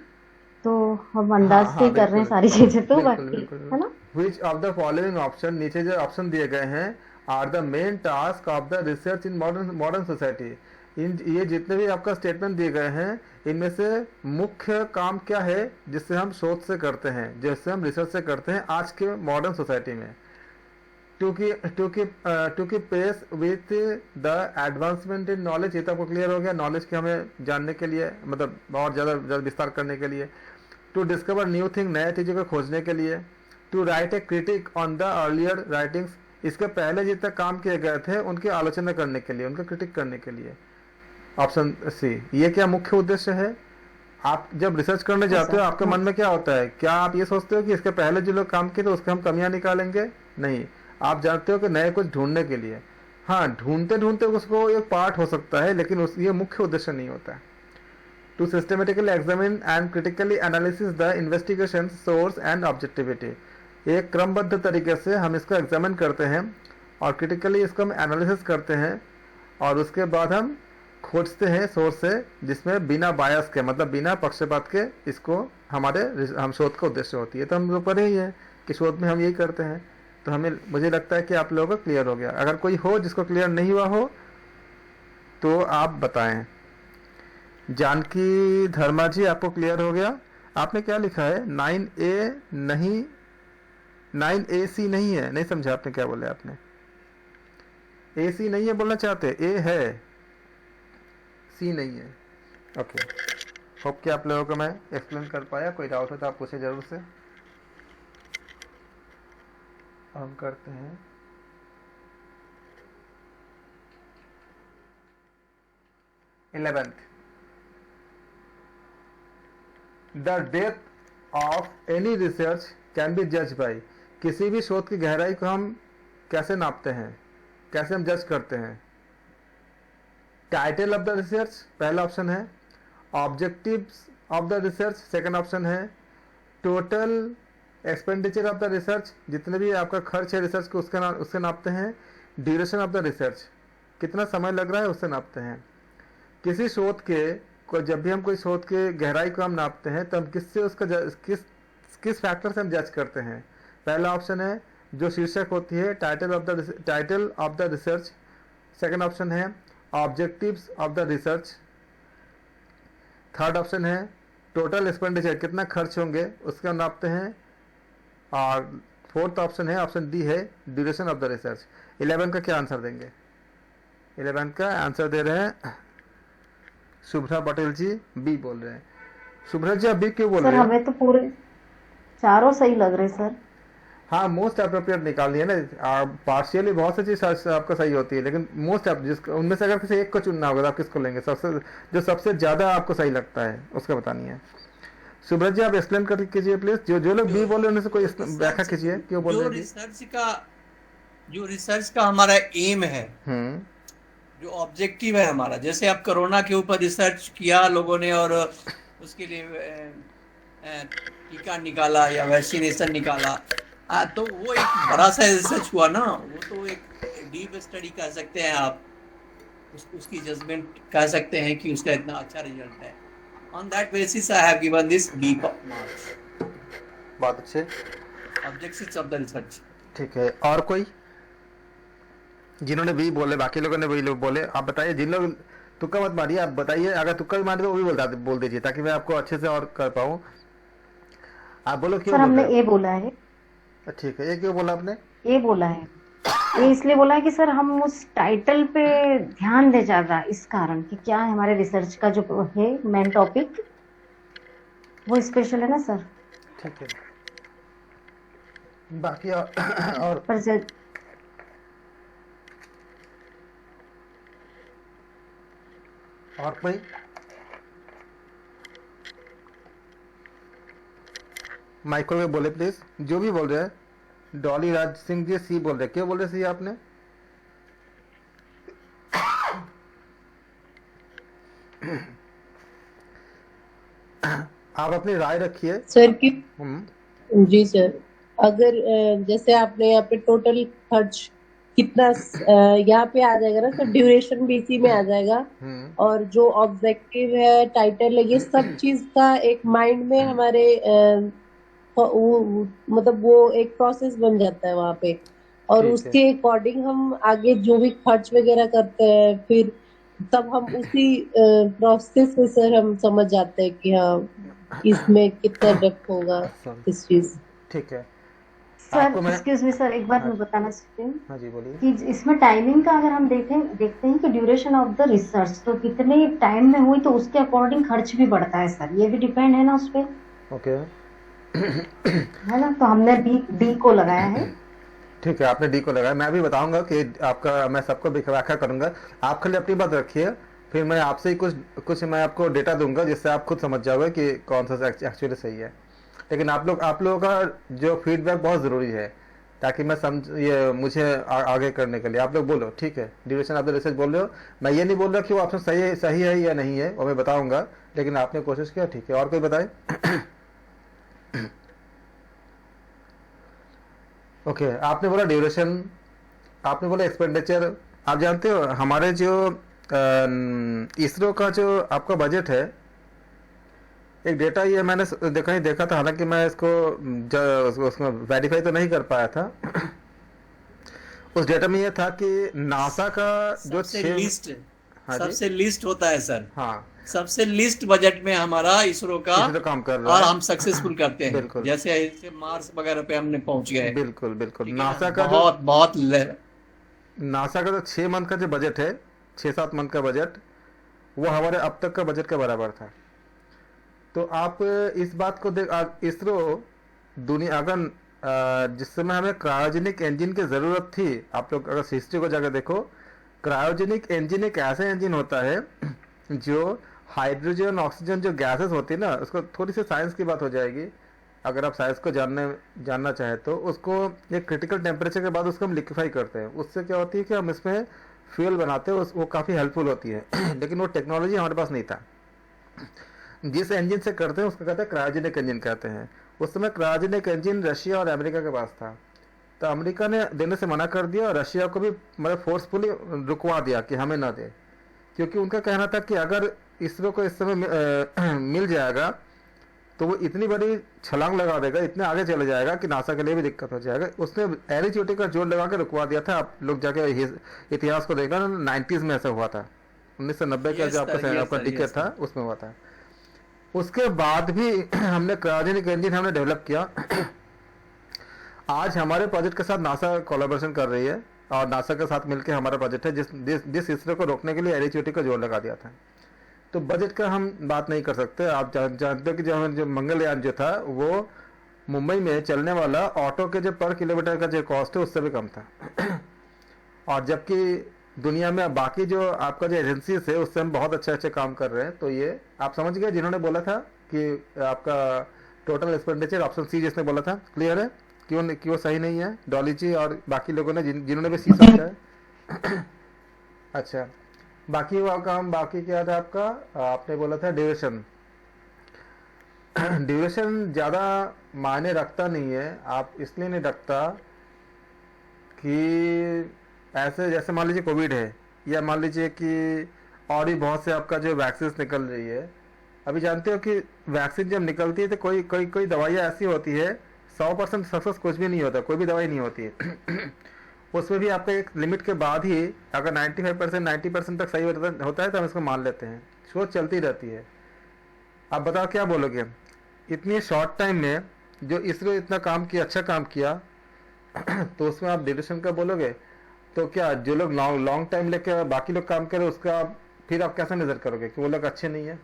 तो हम अंदाज से ही कर रहे हैं सारी चीजें। तो बाकी है ना, which of the following option, नीचे जो ऑप्शन दिए गए हैं, are the main task of the research in modern society. ये जितने भी आपका स्टेटमेंट दिए गए हैं, इनमें से मुख्य काम क्या है जिससे हम शोध से करते हैं, जिससे हम रिसर्च से करते हैं आज के मॉडर्न सोसाइटी में। To keep pace with the advancement in knowledge, ये तो आपको क्लियर हो गया, नॉलेज के हमें जानने के लिए, मतलब और ज़्यादा विस्तार करने के लिए। टू डिस्कवर न्यू थिंग, नए चीज़ों को खोजने के लिए। To write a critic on the earlier writings, इसके पहले जितने काम किए गए थे उनकी आलोचना करने के लिए, उनका क्रिटिक करने के लिए। ऑप्शन सी, ये क्या मुख्य उद्देश्य है? आप जब रिसर्च करने जाते हो आपके मन में क्या होता है? क्या आप ये सोचते हो कि इसके पहले जो लोग काम किए तो उसके हम कमियां निकालेंगे? नहीं, आप जानते हो कि नए कुछ ढूंढने के लिए। हाँ, ढूंढते ढूंढते उसको एक पार्ट हो सकता है, लेकिन ये मुख्य उद्देश्य नहीं होता है। To systematically examine and critically analysis the investigation source and objectivity, एक क्रमबद्ध तरीके से हम इसको एग्जामिन करते हैं और क्रिटिकली इसको हम एनालिसिस करते हैं और उसके बाद हम खोजते हैं सोर्स से जिसमें बिना बायस के, मतलब बिना पक्षपात के, इसको हम शोध का उद्देश्य होती है। तो हम लोग पढ़े ही है कि शोध में हम यही करते हैं। तो मुझे लगता है कि आप लोगों को क्लियर हो गया। अगर कोई हो जिसको क्लियर नहीं हुआ हो तो आप बताएं। जानकी धर्मा जी, आपको क्लियर हो गया? आपने क्या लिखा है? 9A नहीं, 9AC नहीं है। नहीं समझा आपने क्या बोले? आपने AC नहीं है बोलना चाहते? A है, C नहीं है। ओके, होप कि आप लोगों को मैं एक्सप्लेन कर पाया। कोई डाउट हो तो आप पूछे जरूर से। हम करते हैं 11th, the depth of any research can B जज बाई, किसी भी शोध की गहराई को हम कैसे नापते हैं, कैसे हम जज करते हैं? टाइटल ऑफ द रिसर्च पहला ऑप्शन है, objectives of the research second option है, total expenditure of the research, जितने भी आपका खर्च है रिसर्च को उससे नापते हैं, ड्यूरेशन ऑफ द रिसर्च, कितना समय लग रहा है उससे नापते हैं। किसी शोध के जब भी हम कोई शोध के गहराई को हम नापते हैं तो हम किससे उसका किस फैक्टर से हम जज करते हैं? पहला ऑप्शन है जो शीर्षक होती है, title of the research, second option है objectives of the research, third option है टोटल एक्सपेंडिचर, कितना खर्च होंगे उसके हम नापते हैं, और फोर्थ ऑप्शन है, ऑप्शन डी है, ड्यूरेशन ऑफ द रिसर्च। 11 का क्या आंसर देंगे? 11 का आंसर दे रहे हैं शुभ्रा पटेल जी, बी बोल रहे हैं। शुभ्रा जी, आप बी क्यों बोल सर रहे हैं? हमें तो पूरे चारों सही लग रहे सर। हाँ, मोस्ट अप्रोप्रिएट निकाल दिया ना। पार्शियली बहुत सी चीज आपका सही होती है, लेकिन मोस्ट उनमें से अगर किसी एक को चुनना होगा तो आप किसको लेंगे? जो सबसे ज्यादा आपको सही लगता है उसका बतानी है। सुब्रत जी, आप एक्सप्लेन कर कीजिए प्लीज। जो लोग बी बोल रहे हैं उनसे कोई व्याख्या कीजिए क्यों बोल रहे हैं? जो रिसर्च का हमारा एम है, जो ऑब्जेक्टिव है हमारा, जैसे आप कोरोना के ऊपर रिसर्च किया लोगों ने और उसके लिए टीका निकाला या वैक्सीनेशन निकाला, तो वो एक बड़ा सा रिसर्च हुआ ना। वो तो एक डीप स्टडी कह सकते हैं आप, उसकी जजमेंट कह सकते हैं कि उसका इतना अच्छा रिजल्ट है। On that basis I have given this B marks. बहुत अच्छे ऑब्जेक्टिव्स ऑफ द रिसर्च। ठीक है, और कोई जिन्होंने बी बोले, बाकी लोगों ने वही लोग बोले? आप बताइए, जिन लोग तुक्का मत मारिए, आप बताइए। अगर तुक्का भी मारिए वो भी बोल दीजिए ताकि मैं आपको अच्छे से और कर पाऊँ। आप बोलो क्यों? सर हमने ए बोला है। ठीक है, ये क्यों बोला आपने? ए बोला है, ये इसलिए बोला है कि सर हम उस टाइटल पे ध्यान दे ज्यादा, इस कारण कि क्या है हमारे रिसर्च का जो है मेन टॉपिक वो स्पेशल है ना सर। ठीक है, बाकी और पर कोई? माइक्रो में बोले प्लीज, जो भी बोल रहे हैं। डॉली राज सिंह जी सी बोल रहे, क्यों बोल रहे सी आपने? आप अपनी राय रखिए सर की। जी सर, अगर जैसे आपने यहाँ पे टोटल खर्च कितना यहाँ पे आ जाएगा ना, तो ड्यूरेशन भी इसी में आ जाएगा, और जो ऑब्जेक्टिव है, टाइटल है, ये सब चीज का एक माइंड में हमारे मतलब वो एक प्रोसेस बन जाता है वहाँ पे, और उसके अकॉर्डिंग हम आगे जो भी खर्च वगैरह करते हैं, फिर तब हम उसी प्रोसेस में सर हम समझ जाते हैं कि हाँ इसमें कितना डेप्थ होगा इस चीज। ठीक है सर, एक्सक्यूज मी सर, एक बार मैं बताना चाहती हूँ। हाँ जी बोलिए। कि इसमें टाइमिंग का अगर हम देखते हैं कि ड्यूरेशन ऑफ द रिसर्च तो कितने टाइम में हुई तो उसके अकॉर्डिंग खर्च भी बढ़ता है सर, ये भी डिपेंड है ना उस पे। ओके है ना, तो हमने डी को लगाया है। ठीक है, आपने डी को लगाया। मैं भी बताऊंगा कि आपका, मैं सबको व्याख्या करूंगा। आप खाली अपनी बात रखिए, फिर मैं आपसे ही कुछ कुछ मैं आपको डेटा दूंगा जिससे आप खुद समझ जाओगे कि कौन सा एक्चुअली सही है। लेकिन आप लोगों का जो फीडबैक बहुत ज़रूरी है, ताकि मैं समझ ये मुझे आगे करने के लिए। आप लोग बोलो, ठीक है, ड्यूरेशन ऑफ द रिसर्च बोल रहे हो, मैं ये नहीं बोल रहा कि वो ऑप्शन सही है या नहीं है, वो मैं बताऊंगा, लेकिन आपने कोशिश किया, ठीक है। और कोई बताए? ओके, आपने बोला ड्यूरेशन, आपने बोला एक्सपेंडिचर। आप जानते हो हमारे जो इसरो का जो आपका बजट है, एक डेटा ये मैंने देखा था, हालांकि मैं उसको वेरीफाई तो नहीं कर पाया था। उस डेटा में ये था कि नासा का जो लिस्ट हाँ जी, सबसे लिस्ट होता है सर। हाँ, सबसे लिस्ट बजट में हमारा इसरो का इसरो काम कर रहा और है। हम सक्सेसफुल करते हैं। बिल्कुल। जैसे मार्स वगैरह पे हमने पहुंच गए। बिल्कुल बिल्कुल। ठीक है ना? नासा का बहुत नासा का जो 6 मंथ का जो बजट है, 6-7 मंथ का बजट, वो हमारे अब तक का बजट के बराबर था। तो आप इस बात को इसरो दुनिया, अगर जिस समय हमें क्रायोजेनिक इंजन की ज़रूरत थी, आप लोग अगर हिस्ट्री को जाकर देखो, क्रायोजेनिक इंजन एक ऐसा इंजन होता है जो हाइड्रोजन ऑक्सीजन जो गैसेस होती है ना, उसको थोड़ी सी साइंस की बात हो जाएगी, अगर आप साइंस को जानना चाहें तो, उसको एक क्रिटिकल टेम्परेचर के बाद उसको हम लिक्विफाई करते हैं। उससे क्या होती है कि हम इसमें फ्यूल बनाते हैं, वो काफ़ी हेल्पफुल होती है। लेकिन वो टेक्नोलॉजी हमारे पास नहीं था। जिस इंजन से करते हैं उसको कहते हैं क्रायोजेनिक इंजन कहते हैं। उस समय क्रायोजेनिक इंजन रशिया और अमेरिका के पास था, तो अमेरिका ने देने से मना कर दिया और रशिया को भी मतलब फोर्सफुली रुकवा दिया कि हमें ना दे, क्योंकि उनका कहना था कि अगर इसरो को इस समय मिल जाएगा तो वो इतनी बड़ी छलांग लगा देगा, इतने आगे चले जाएगा कि नासा के लिए भी दिक्कत हो जाएगा। उसने एरी चोटी का जोर लगा के रुकवा दिया था। आप लोग जाके इतिहास को देखना, 90s में ऐसा हुआ था, 1990 का जो आपका टिकट था उसमें हुआ था। उसके बाद भी हमने क्रायोजेनिक इंजन हमने डेवलप किया। आज हमारे प्रोजेक्ट के साथ नासा कोलैबोरेशन कर रही है और नासा के साथ मिलकर हमारा प्रोजेक्ट है जिस इसरो को रोकने के लिए एरी चोटी का जोर लगा दिया था। तो बजट का हम बात नहीं कर सकते। आप जानते हो कि जो मंगलयान जो था वो मुंबई में चलने वाला ऑटो के जो पर किलोमीटर का जो कॉस्ट है उससे भी कम था। और जबकि दुनिया में बाकी जो आपका जो एजेंसीज है उससे हम बहुत अच्छे काम कर रहे हैं। तो ये आप समझ गए जिन्होंने बोला था कि आपका टोटल एक्सपेंडिचर ऑप्शन सी जिसने बोला था, क्लियर है क्यों सही नहीं है? डॉली जी और बाकी लोगों ने जिन्होंने भी सी समझा है। अच्छा, बाकी बाकी क्या था आपका? आपने बोला था ड्यूरेशन। ड्यूरेशन ज़्यादा मायने रखता नहीं है। आप इसलिए नहीं रखता कि ऐसे जैसे मान लीजिए कोविड है, या मान लीजिए कि और भी बहुत से आपका जो वैक्सीन निकल रही है। अभी जानते हो कि वैक्सीन जब निकलती है तो कोई दवाइयाँ ऐसी होती है 100% सक्सेस कुछ भी नहीं होता, कोई भी दवाई नहीं होती है। उसमें भी आपका एक लिमिट के बाद ही अगर 95% 90% तक सही होता है तो हम इसको मान लेते हैं। सोच चलती रहती है। आप बताओ क्या बोलोगे? इतनी शॉर्ट टाइम में जो इसरो इतना काम किया, अच्छा काम किया, तो उसमें आप ड्यूरेशन का बोलोगे? तो क्या जो लोग लॉन्ग टाइम लेके बाकी लोग काम करें उसका फिर आप कैसे मेजर करोगे कि वो लोग अच्छे नहीं है?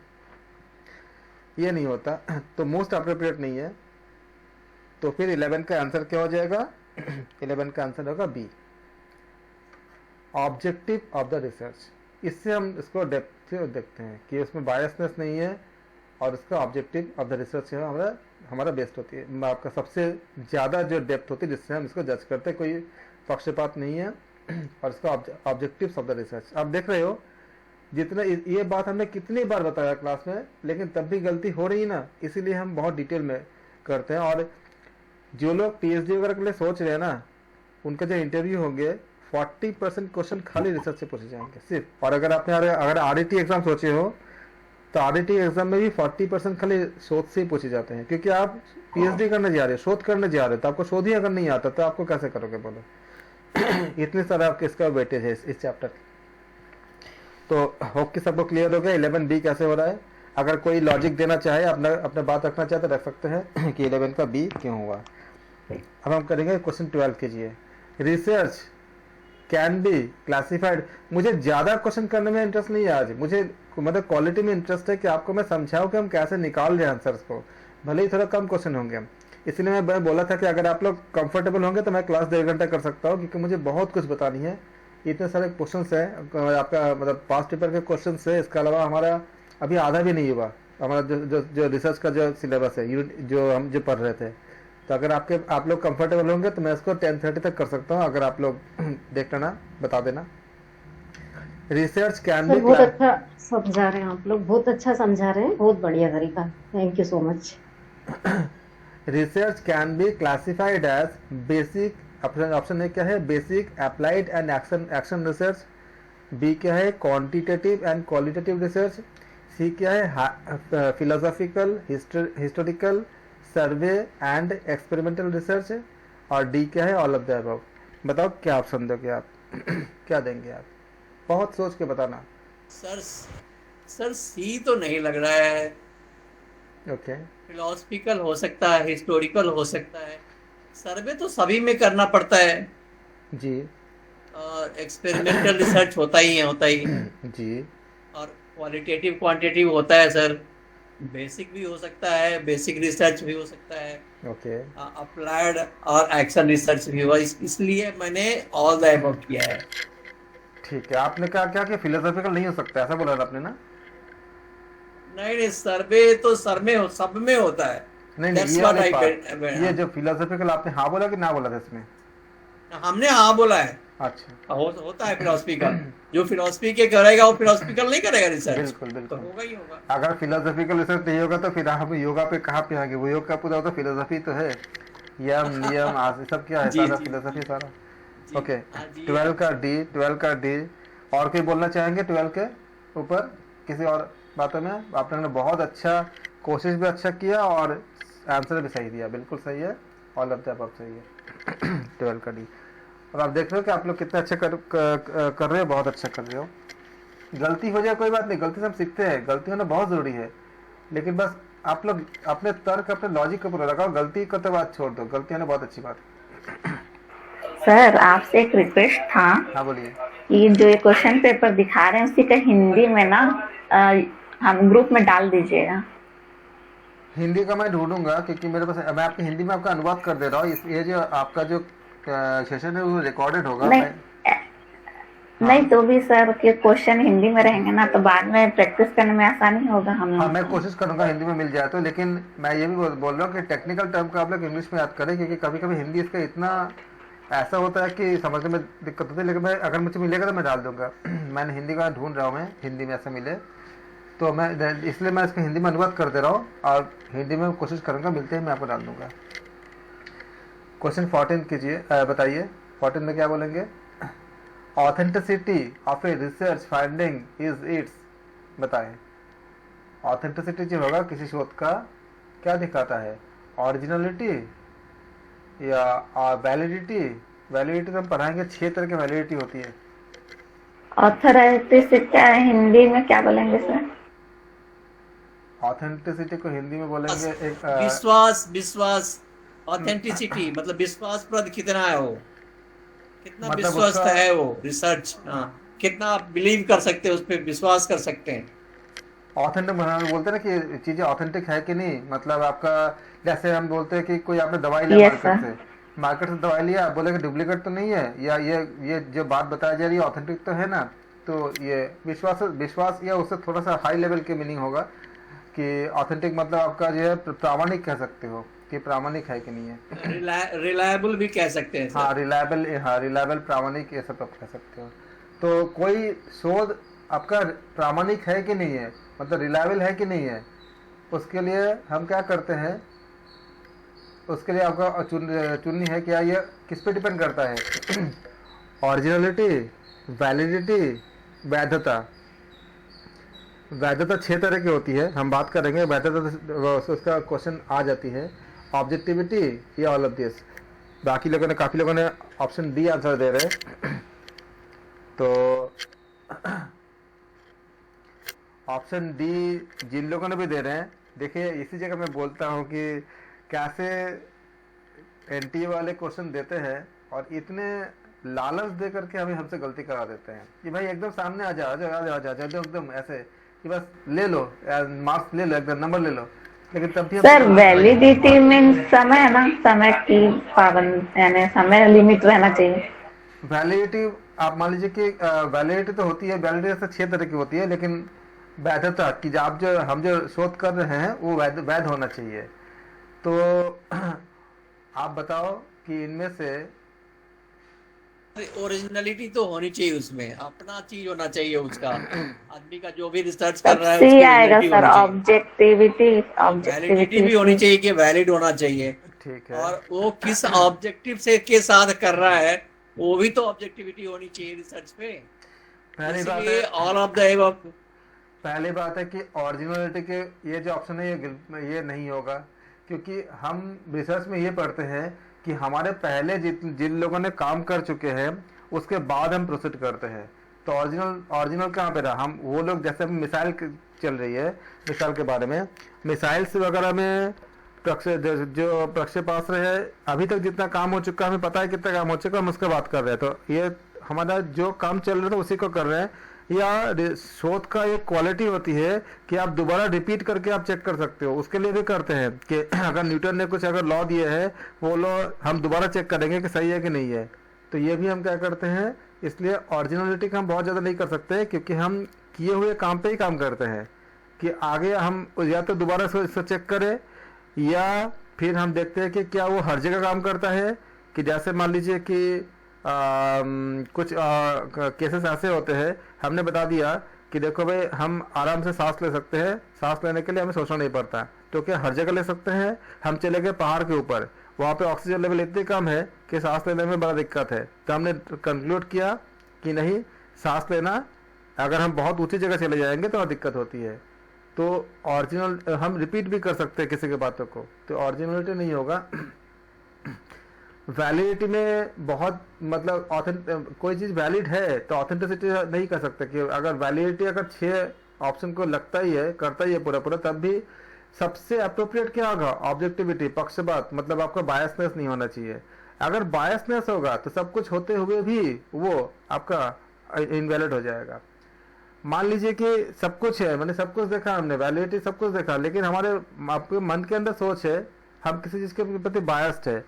ये नहीं होता। तो मोस्ट अप्रोप्रिएट नहीं है। तो फिर 11 का आंसर क्या हो जाएगा? 11 का आंसर होगा B, objective of the research. इससे हम इसको डेप्थ से देखते हैं कि उसमें बायसनेस नहीं है और इसका ऑब्जेक्टिव ऑफ द रिसर्च है हमारा बेस्ट होती है। आपका सबसे ज़्यादा जो डेप्थ होती है जिससे हम इसको जज करते हैं, कोई पक्षपात नहीं है। और इसका ऑब्जेक्टिव ऑफ द रिसर्च आप देख रहे हो। जितना ये बात हमने कितनी बार बताया क्लास में, लेकिन तब भी गलती हो रही ना, इसीलिए हम बहुत डिटेल में करते हैं। और जो लोग पीएचडी वगैरह के लिए सोच रहे हैं ना, उनके जो इंटरव्यू होंगे 40% क्वेश्चन खाली रिसर्च से पूछे जाएंगे सिर्फ। और अगर आपने अगर आरईटी एग्जाम सोचे हो तो आरईटी एग्जाम में भी 40% खाली शोध से ही पूछे जाते हैं, क्योंकि आप पीएचडी करने जा रहे हो, शोध करने जा रहे हो। तो आपको शोध ही अगर नहीं आता तो आपको कैसे करोगे बोलो? इतने सारा आपके इसका वेटेज है इस चैप्टर। तो होप कि सबको क्लियर हो गया 11B कैसे हो रहा है। अगर कोई लॉजिक देना चाहे, अपना बात रखना चाहे तो रख सकते हैं कि 11 का बी क्यों हुआ। अब हम करेंगे क्वेश्चन 12 कीजिए। Research can be classified. मुझे ज़्यादा क्वेश्चन करने में इंटरेस्ट नहीं है आज, मुझे मतलब क्वालिटी में इंटरेस्ट है कि आपको मैं समझाऊँ कि हम कैसे निकाल रहे हैं आंसर्स को, भले ही थोड़ा कम क्वेश्चन होंगे। इसलिए मैं बोला था कि अगर आप लोग कंफर्टेबल होंगे तो मैं क्लास 1.5 घंटा कर सकता हूँ, क्योंकि मुझे बहुत कुछ बतानी है। इतने सारे क्वेश्चंस हैं आपका, मतलब पास्ट पेपर के क्वेश्चंस है, इसके अलावा हमारा अभी आधा भी नहीं हुआ हमारा जो रिसर्च का जो सिलेबस है, यूनिट जो हम जो पढ़ रहे थे। तो अगर आप लोग कंफर्टेबल होंगे तो मैं इसको 10:30 तक कर सकता हूँ, अगर आप लोग देख लेना, बता देना। रिसर्च कैन सर बी बहुत अच्छा समझा रहे हैं आप लोग, बहुत अच्छा समझा रहे हैं, बहुत बढ़िया तरीका, thank you so much. Research can be classified as basic, option A क्या है, basic, applied and action research. B क्या है, quantitative and qualitative research. C क्या है, philosophical, historical, survey and experimental research. और डी क्या है, ऑल ऑफ द अबव। बताओ क्या ऑप्शन दोगे आप क्या देंगे आप, बहुत सोच के बताना। सर सी तो नहीं लग रहा है। ओके फिलोसफिकल हो सकता है, हिस्टोरिकल हो सकता है, सर्वे तो सभी में करना पड़ता है, जी और एक्सपेरिमेंटल रिसर्च होता ही है जी, और क्वालिटेटिव क्वांटिटेटिव होता है सर। बेसिक भी हो सकता है, बेसिक रिसर्च भी हो सकता है, ओके अप्लाइड और एक्शन रिसर्च भी हुआ, इसलिए मैंने ऑल द अबव किया है। ठीक है। आपने क्या कि फिलोसॉफिकल नहीं हो सकता, ऐसा बोला था आपने ना? नहीं, सर्वे तो सब में होता है। नहीं That's ये what वाले I पार्ट, meant. ये जो फिलोसॉफिकल आपने हाँ बोला कि ना बोला था इसमें? हमने हाँ बोला है। अच्छा होता है फिलोसफिकल, जो फिलोसफी के करेगा वो फिलोसफिकल नहीं करेगा रिसर्च, बिल्कुल तो बिल्कुल। होगा ही होगा। अगर फिलोसॉफिकल रिसर्च नहीं होगा तो फिर हम योगा पे कहाँ पे आएंगे? वो योग का पूरा तो फिलोसफी तो है, यम नियम सब क्या है, जी, सारा जी, फिलोसफी सारा। जी, ओके हाँ जी, 12 का डी। और कोई बोलना चाहेंगे 12 के ऊपर किसी और बातों में? आप लोगों ने बहुत अच्छा, कोशिश भी अच्छा किया और आंसर भी सही दिया, बिल्कुल सही है, ऑल ऑफ द अबव सही है। 12 का डी। और आप देख रहे हो कि आप लोग कितना अच्छा कर रहे हो, बहुत अच्छा कर रहे हो। गलती हो जाए कोई बात नहीं, गलती से हम सीखते हैं, गलती होना बहुत ज़रूरी है, लेकिन बस आप लोग अपने तर्क, अपने लॉजिक को पूरा लगाओ, गलती को तो बात छोड़ दो, गलती होना बहुत अच्छी बात है। सर आपसे एक रिक्वेस्ट था, हाँ बोलिए। ये जो ये क्वेश्चन पेपर दिखा रहे हैं उसी का हिंदी में ना हम ग्रुप में डाल दीजिएगा। हिंदी का मैं ढूंढूंगा, क्योंकि मेरे पास, मैं आपके हिंदी में आपका अनुवाद कर दे रहा हूँ। ये जो आपका जो सेशन है वो रिकॉर्डेड होगा। नहीं, नहीं तो भी सर के क्वेश्चन हिंदी में रहेंगे ना, तो बाद में प्रैक्टिस करने में आसानी होगा हम लोग। हाँ मैं कोशिश करूंगा हिंदी में मिल जाए तो, लेकिन मैं ये भी बोल रहा हूँ कि टेक्निकल टर्म का आप लोग इंग्लिश में याद करें, क्योंकि कभी कभी हिंदी इसका इतना ऐसा होता है कि समझने में दिक्कत होती है। लेकिन मैं, अगर मुझे मिलेगा तो मैं डाल दूंगा। मैंने हिंदी का ढूंढ रहा हूँ, मैं हिंदी में ऐसा मिले तो मैं, इसलिए मैं इसका हिंदी में अनुवाद कर दे रहा हूँ और हिंदी में कोशिश करूँगा, मिलते ही मैं आपको डाल दूंगा। क्वेश्चन 14 कीजिए, बताइए 14 में क्या बोलेंगे? Authenticity of a research finding is it's, बताएं। ऑथेंटिसिटी जो होगा किसी शोध का, क्या दिखाता है? ओरिजिनलिटी या वैलिडिटी? वैलिडिटी तो हम पढ़ाएंगे, 6 तरह की वैलिडिटी होती है। ऑथेंटिसिटी हिंदी में क्या बोलेंगे सर? ऑथेंटिसिटी को हिंदी में बोलेंगे एक विश्वास ऑथेंटिसिटी मतलब विश्वासप्रद कितना है वो, कितना मतलब विश्वस्त उसका- है वो रिसर्च, कितना आप बिलीव कर सकते हैं, उस पर विश्वास कर सकते हैं। ऑथेंटिक बोलते हैं ना कि चीजें ऑथेंटिक है कि नहीं, मतलब आपका, जैसे हम बोलते हैं कि कोई आपने दवाई लिया Yes, मार्केट से दवाई लिया, बोले कि डुप्लीकेट तो नहीं है, या ये जो बात बताई जा रही है ऑथेंटिक तो है ना, तो ये विश्वास या उससे थोड़ा सा हाई लेवल के मीनिंग होगा कि ऑथेंटिक मतलब आपका जो है प्रामाणिक कह सकते हो कि प्रामाणिक है कि नहीं है। रिलायबल भी कह सकते हैं। हाँ रिलायबल, प्रामाणिक, ये सब आप कह सकते हो। तो कोई शोध आपका प्रामाणिक है कि नहीं है, मतलब रिलायबल है कि नहीं है, उसके लिए हम क्या करते हैं, उसके लिए आपका चुननी है क्या, ये किस पे डिपेंड करता है? ओरिजिनलिटी, वैलिडिटी, वैधता। वैधता 6 तरह की होती है, हम बात करेंगे वैधता, तो उसका क्वेश्चन आ जाती है। ऑब्जेक्टिविटी या ऑल ऑफ दिस। काफ़ी लोगों ने ऑप्शन डी आंसर दे रहे हैं, तो ऑप्शन डी जिन लोगों ने भी दे रहे हैं, देखिए इसी जगह मैं बोलता हूँ कि कैसे एनटीए वाले क्वेश्चन देते हैं और इतने लालच दे करके हमें हमसे गलती करा देते हैं कि भाई एकदम सामने आ जा एकदम ऐसे कि बस ले लो, मार्क्स ले लो, एकदम नंबर ले लो, लेकिन तब भी सर वैलिडिटी मीन समय है ना, समय की पाबंद, यानी समय लिमिट रहना चाहिए। वैलिडिटी आप मान लीजिए कि वैलिडिटी तो होती है, वैलिडिटी से 6 तरह की होती है, लेकिन वैधता कि जो हम जो शोध कर रहे हैं वो वैध होना चाहिए। तो आप बताओ कि इनमें से ओरिजिनलिटी तो होनी चाहिए, उसमें अपना चीज होना चाहिए उसका। आदमी का जो भी रिसर्च कर तब रहा है सी उसकी आएगा वैलिडिटी सर, होनी चाहिए, ऑब्जेक्टिविटी। वैलिडिटी भी होनी चाहिए कि वैलिड होना चाहिए, ठीक है। और वो किस ऑब्जेक्टिव से के साथ कर रहा है वो भी तो ऑब्जेक्टिविटी होनी चाहिए रिसर्च पे। पहली बात इसलिए है ऑल ऑफ द एबव। पहली बात है कि ओरिजिनलिटी के ये जो ऑप्शन है ये नहीं होगा, क्योंकि हम रिसर्च में ये पढ़ते हैं कि हमारे पहले जिन लोगों ने काम कर चुके हैं उसके बाद हम प्रोसीड करते हैं। तो ओरिजिनल कहाँ पे रहा? हम वो लोग, जैसे अभी मिसाइल चल रही है, मिसाइल के बारे में, मिसाइल्स वगैरह में जो प्रक्षेपास्त्र है, अभी तक जितना काम हो चुका है हमें पता है कितना काम हो चुका है, हम उसका बात कर रहे हैं। तो ये हमारा जो काम चल रहा था उसी को कर रहे हैं। या शोध का एक क्वालिटी होती है कि आप दोबारा रिपीट करके आप चेक कर सकते हो, उसके लिए भी करते हैं कि अगर न्यूटन ने कुछ अगर लॉ दिए है वो लॉ हम दोबारा चेक करेंगे कि सही है कि नहीं है। तो ये भी हम क्या करते हैं, इसलिए ओरिजिनलिटी का हम बहुत ज़्यादा नहीं कर सकते, क्योंकि हम किए हुए काम पे ही काम करते हैं कि आगे हम या तो दोबारा इसको चेक करें, या फिर हम देखते हैं कि क्या वो हर जगह काम करता है। कि जैसे मान लीजिए कि कुछ केसेस ऐसे होते हैं, हमने बता दिया कि देखो भाई हम आराम से सांस ले सकते हैं, सांस लेने के लिए हमें सोचना नहीं पड़ता, तो क्या हर जगह ले सकते हैं? हम चले गए पहाड़ के ऊपर, वहाँ पे ऑक्सीजन लेवल इतनी कम है कि सांस लेने में बड़ा दिक्कत है, तो हमने कंक्लूड किया कि नहीं, सांस लेना अगर हम बहुत ऊंची जगह चले जाएंगे तो दिक्कत होती है। तो ओरिजिनल हम रिपीट भी कर सकते हैं किसी के बातों को, तो ओरिजिनलिटी नहीं होगा। वैलिडिटी में बहुत मतलब कोई चीज़ वैलिड है तो ऑथेंटिसिटी नहीं कर सकते कि अगर वैलिडिटी अगर 6 ऑप्शन को लगता ही है, करता ही है पूरा, तब भी सबसे अप्रोप्रिएट क्या होगा? ऑब्जेक्टिविटी, पक्षपात, मतलब आपका बायसनेस नहीं होना चाहिए। अगर बायसनेस होगा तो सब कुछ होते हुए भी वो आपका इनवैलिड हो जाएगा। मान लीजिए कि सब कुछ है, मैंने सब कुछ देखा, हमने वैलिडिटी सब कुछ देखा, लेकिन हमारे आपके मन के अंदर सोच है, हम किसी चीज़ के प्रति बायस्ड है,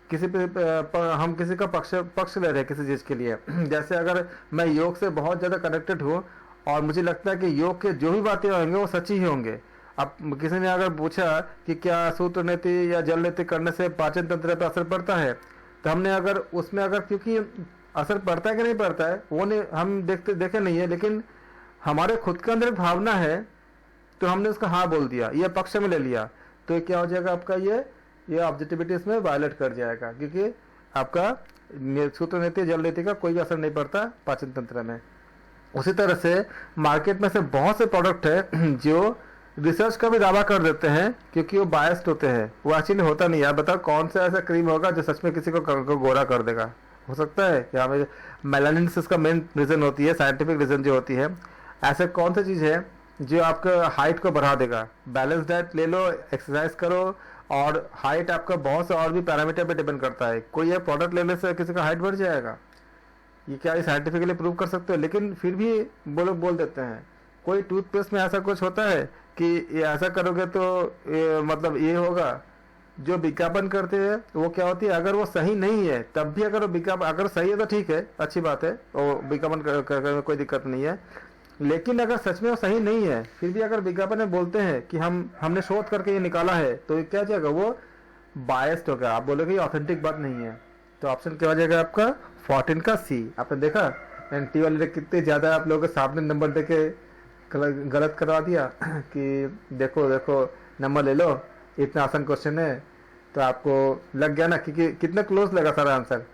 हम किसी का पक्ष ले रहे हैं किसी चीज़ के लिए। जैसे अगर मैं योग से बहुत ज़्यादा कनेक्टेड हूँ और मुझे लगता है कि योग के जो भी बातें होंगे वो सच ही होंगे। अब किसी ने अगर पूछा कि क्या सूत्र नीति या जल नीति करने से पाचन तंत्र पर असर पड़ता है, तो हमने अगर उसमें अगर, क्योंकि असर पड़ता है कि नहीं पड़ता है वो नहीं हम देखे नहीं है, लेकिन हमारे खुद के अंदर एक भावना है तो हमने उसका हाँ बोल दिया, ये पक्ष में ले लिया, तो क्या हो जाएगा आपका ये ऑब्जेक्टिविटी इसमें वायलेट कर जाएगा, क्योंकि आपका सूत्र नीति जल नीति का कोई भी असर नहीं पड़ता पाचन तंत्र में। उसी तरह से मार्केट में से बहुत से प्रोडक्ट है जो रिसर्च का भी दावा कर देते हैं क्योंकि वो बायस्ड होते हैं, वो एक्चुअली होता नहीं है। आप बताओ कौन सा ऐसा क्रीम होगा जो सच में किसी को गोरा कर देगा? हो सकता है या मेलानिन इसका मेन रीजन होती है, साइंटिफिक रीजन जो होती है। ऐसे कौन सी चीज़ है जो आपका हाइट को बढ़ा देगा? बैलेंस डाइट ले लो, एक्सरसाइज करो, और हाइट आपका बहुत से और भी पैरामीटर पे डिपेंड करता है। कोई ये प्रोडक्ट लेने से किसी का हाइट बढ़ जाएगा? ये क्या साइंटिफिकली प्रूव कर सकते हो? लेकिन फिर भी वो लोग बोल देते हैं। कोई टूथपेस्ट में ऐसा कुछ होता है कि ये ऐसा करोगे तो मतलब ये होगा? जो विज्ञापन करते हैं वो क्या होती है, अगर वो सही नहीं है तब भी अगर विज्ञापन अगर सही है तो ठीक है, अच्छी बात है, और विज्ञापन करने में कोई दिक्कत नहीं है। लेकिन अगर सच में वो सही नहीं है फिर भी अगर विज्ञापन में बोलते हैं कि हमने शोध करके ये निकाला है, तो ये क्या जाएगा? वो बायस्ड होगा। आप बोलोगे ये ऑथेंटिक बात नहीं है। तो ऑप्शन क्या हो जाएगा आपका? 14 का सी। आपने देखा एनटी वाले ने कितने ज्यादा आप लोगों के सामने नंबर देके गलत करवा दिया कि देखो नंबर ले लो, इतना आसान क्वेश्चन है। तो आपको लग गया ना कि कितना क्लोज लगा सारा आंसर।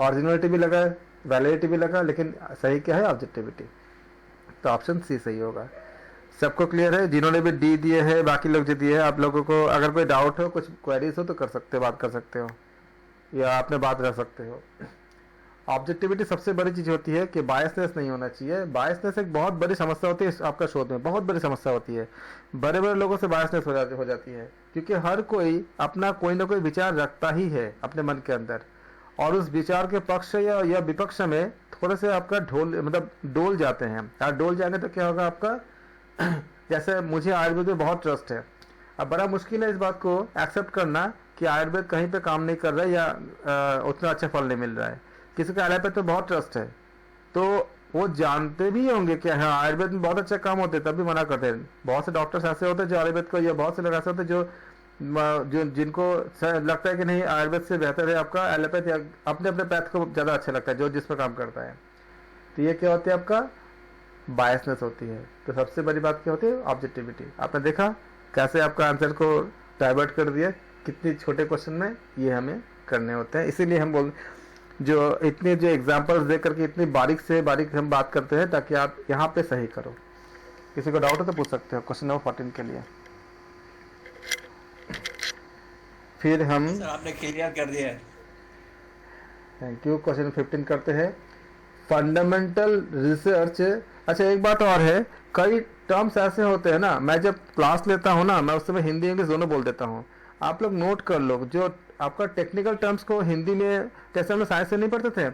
ओरिजिनलिटी भी लगा, वैलिडिटी भी लगा, लेकिन सही क्या है? ऑब्जेक्टिविटी। तो ऑप्शन सी सही होगा। सबको क्लियर है? जिन्होंने भी डी दिए हैं, बाकी लोग जो दिए हैं, आप लोगों को अगर कोई डाउट हो, कुछ क्वेरीज हो तो कर सकते हो, बात कर सकते हो, या आपने बात कर सकते हो। ऑब्जेक्टिविटी सबसे बड़ी चीज होती है कि बायसनेस नहीं होना चाहिए। बायसनेस एक बहुत बड़ी समस्या होती है आपका शोध में, बहुत बड़ी समस्या होती है। बड़े बड़े लोगों से बायसनेस हो जाती है, क्योंकि हर कोई अपना कोई ना कोई विचार रखता ही है अपने मन के अंदर, और उस विचार के पक्ष या विपक्ष में थोड़े से आपका डोल जाते हैं। और डोल जाएंगे तो क्या होगा आपका? जैसे मुझे आयुर्वेद में बहुत ट्रस्ट है, अब बड़ा मुश्किल है इस बात को एक्सेप्ट करना कि आयुर्वेद कहीं पे काम नहीं कर रहा है या उतना अच्छा फल नहीं मिल रहा है। किसी का एलोपैथ में बहुत ट्रस्ट है, तो वो जानते भी होंगे कि हाँ आयुर्वेद में बहुत अच्छा काम होते हैं, तब भी मना करते हैं। बहुत से डॉक्टर्स ऐसे होते हैं जो आयुर्वेद को, या बहुत से लोग ऐसे होते हैं जो जिनको लगता है कि नहीं आयुर्वेद से बेहतर है आपका एलोपैथ, या अपने अपने पैथ को ज़्यादा अच्छा लगता है जो जिस पर काम करता है। तो ये क्या होती है, आपका बायसनेस होती है। तो सबसे बड़ी बात क्या होती है, ऑब्जेक्टिविटी। आपने देखा कैसे आपका आंसर को डाइवर्ट कर दिया, कितने छोटे क्वेश्चन में ये हमें करने होते हैं। इसीलिए हम जो इतने जो एग्जांपल्स दे करके इतनी बारीक से बारीक हम बात करते हैं, ताकि आप यहाँ पे सही करो। किसी को डाउट है तो पूछ सकते हो क्वेश्चन नंबर 14 के लिए। फिर हम सर आपने क्लियर कर दिया है। Thank you. क्वेश्चन 15 करते हैं, फंडामेंटल रिसर्च। अच्छा एक बात और है, कई टर्म्स ऐसे होते हैं ना, मैं जब क्लास लेता हूँ ना, मैं उस समय हिंदी इंग्लिश दोनों बोल देता हूँ। आप लोग नोट कर लो, जो आपका टेक्निकल टर्म्स को हिंदी में, जैसे हम लोग साइंस से नहीं पढ़ते थे,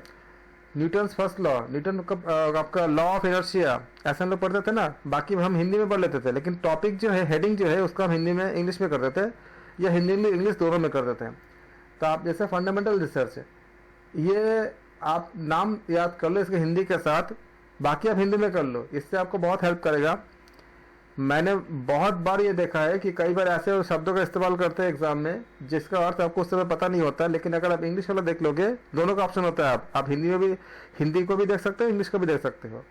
न्यूटन्स फर्स्ट लॉ, न्यूटन का आपका लॉ ऑफ इनर्शिया, ऐसे हम लोग पढ़ते थे ना, बाकी हम हिंदी में पढ़ लेते थे। लेकिन टॉपिक जो है, हेडिंग जो है, उसको हम हिंदी में इंग्लिश में कर देते, या हिंदी में इंग्लिश दोनों में कर देते हैं। तो आप जैसे फंडामेंटल रिसर्च, ये आप नाम याद कर लो इसके हिंदी के साथ, बाकी आप हिंदी में कर लो, इससे आपको बहुत हेल्प करेगा। मैंने बहुत बार ये देखा है कि कई बार ऐसे शब्दों का इस्तेमाल करते हैं एग्जाम में जिसका अर्थ आपको उस समय पता नहीं होता, लेकिन अगर आप इंग्लिश वाला देख लोगे, दोनों का ऑप्शन होता है, आप हिंदी में भी, हिंदी को भी देख सकते हो, इंग्लिश को भी देख सकते हो।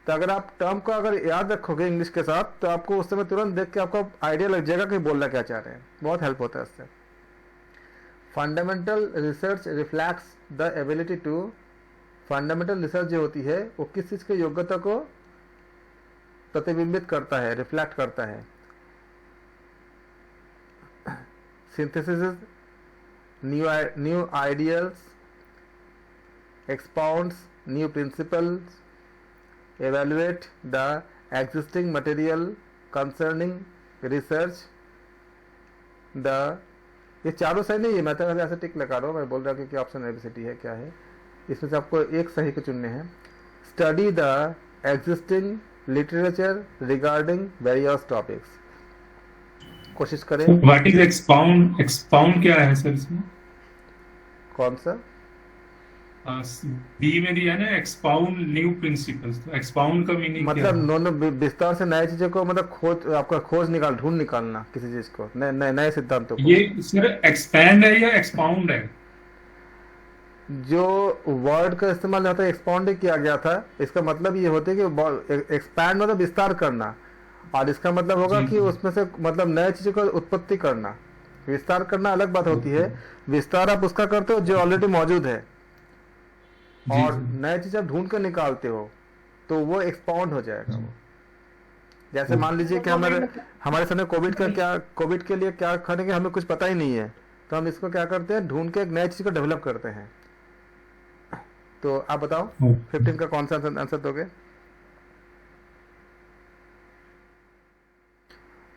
तो अगर आप टर्म को अगर याद रखोगे इंग्लिश के साथ, तो आपको उस समय तुरंत देख के आपको आइडिया लग जाएगा कि बोलना क्या चाह रहे हैं। बहुत हेल्प होता है इससे। Fundamental research reflects the ability to, fundamental research जो होती है वो किस चीज़ की योग्यता को प्रतिबिंबित करता है, रिफ्लेक्ट करता है। Synthesis new ideals, expounds new principles, evaluate the existing material concerning research the, ये चारों सही नहीं है, मैं तो ऐसे टिक लगा रहा हूँ, मैं बोल रहा हूँ कि ऑप्शन एबिसिटी है क्या है, इसमें से आपको एक सही को चुनने हैं। Study the existing literature regarding various topics, कोशिश करें। व्हाट इज एक्सपाउंड, एक्सपाउंड क्या है सर इसमें? कौन सा? बी में दिया है ना एक्सपाउंड न्यू प्रिंसिपल्स, तो एक्सपाउंड का मीनिंग क्या मतलब है? नोनो विस्तार से नई चीजों को, मतलब खोज, आपका खोज ढूंढ निकालना किसी चीज को, नए सिद्धांतों को। ये सर एक्सपैंड है या एक्सपाउंड है? जो वर्ड का इस्तेमाल यहाँ तक एक्सपाउंड ही किया गया था, इसका मतलब ये होता है कि एक्सपैंड मतलब विस्तार करना, और इसका मतलब होगा कि उसमें से मतलब नए चीजों का उत्पत्ति करना। विस्तार करना अलग बात होती है, विस्तार आप उसका करते हो जो ऑलरेडी मौजूद है, और नए चीज आप ढूंढ कर निकालते हो, तो वो एक्सपाउंड हो जाएगा वो। जैसे मान लीजिए कि हमारे सामने कोविड के लिए क्या खाने के हमें कुछ पता ही नहीं है, तो हम इसको क्या करते हैं, ढूंढ के एक नई चीज को डेवलप करते हैं। तो आप बताओ 15 का कौन सा आंसर दोगे?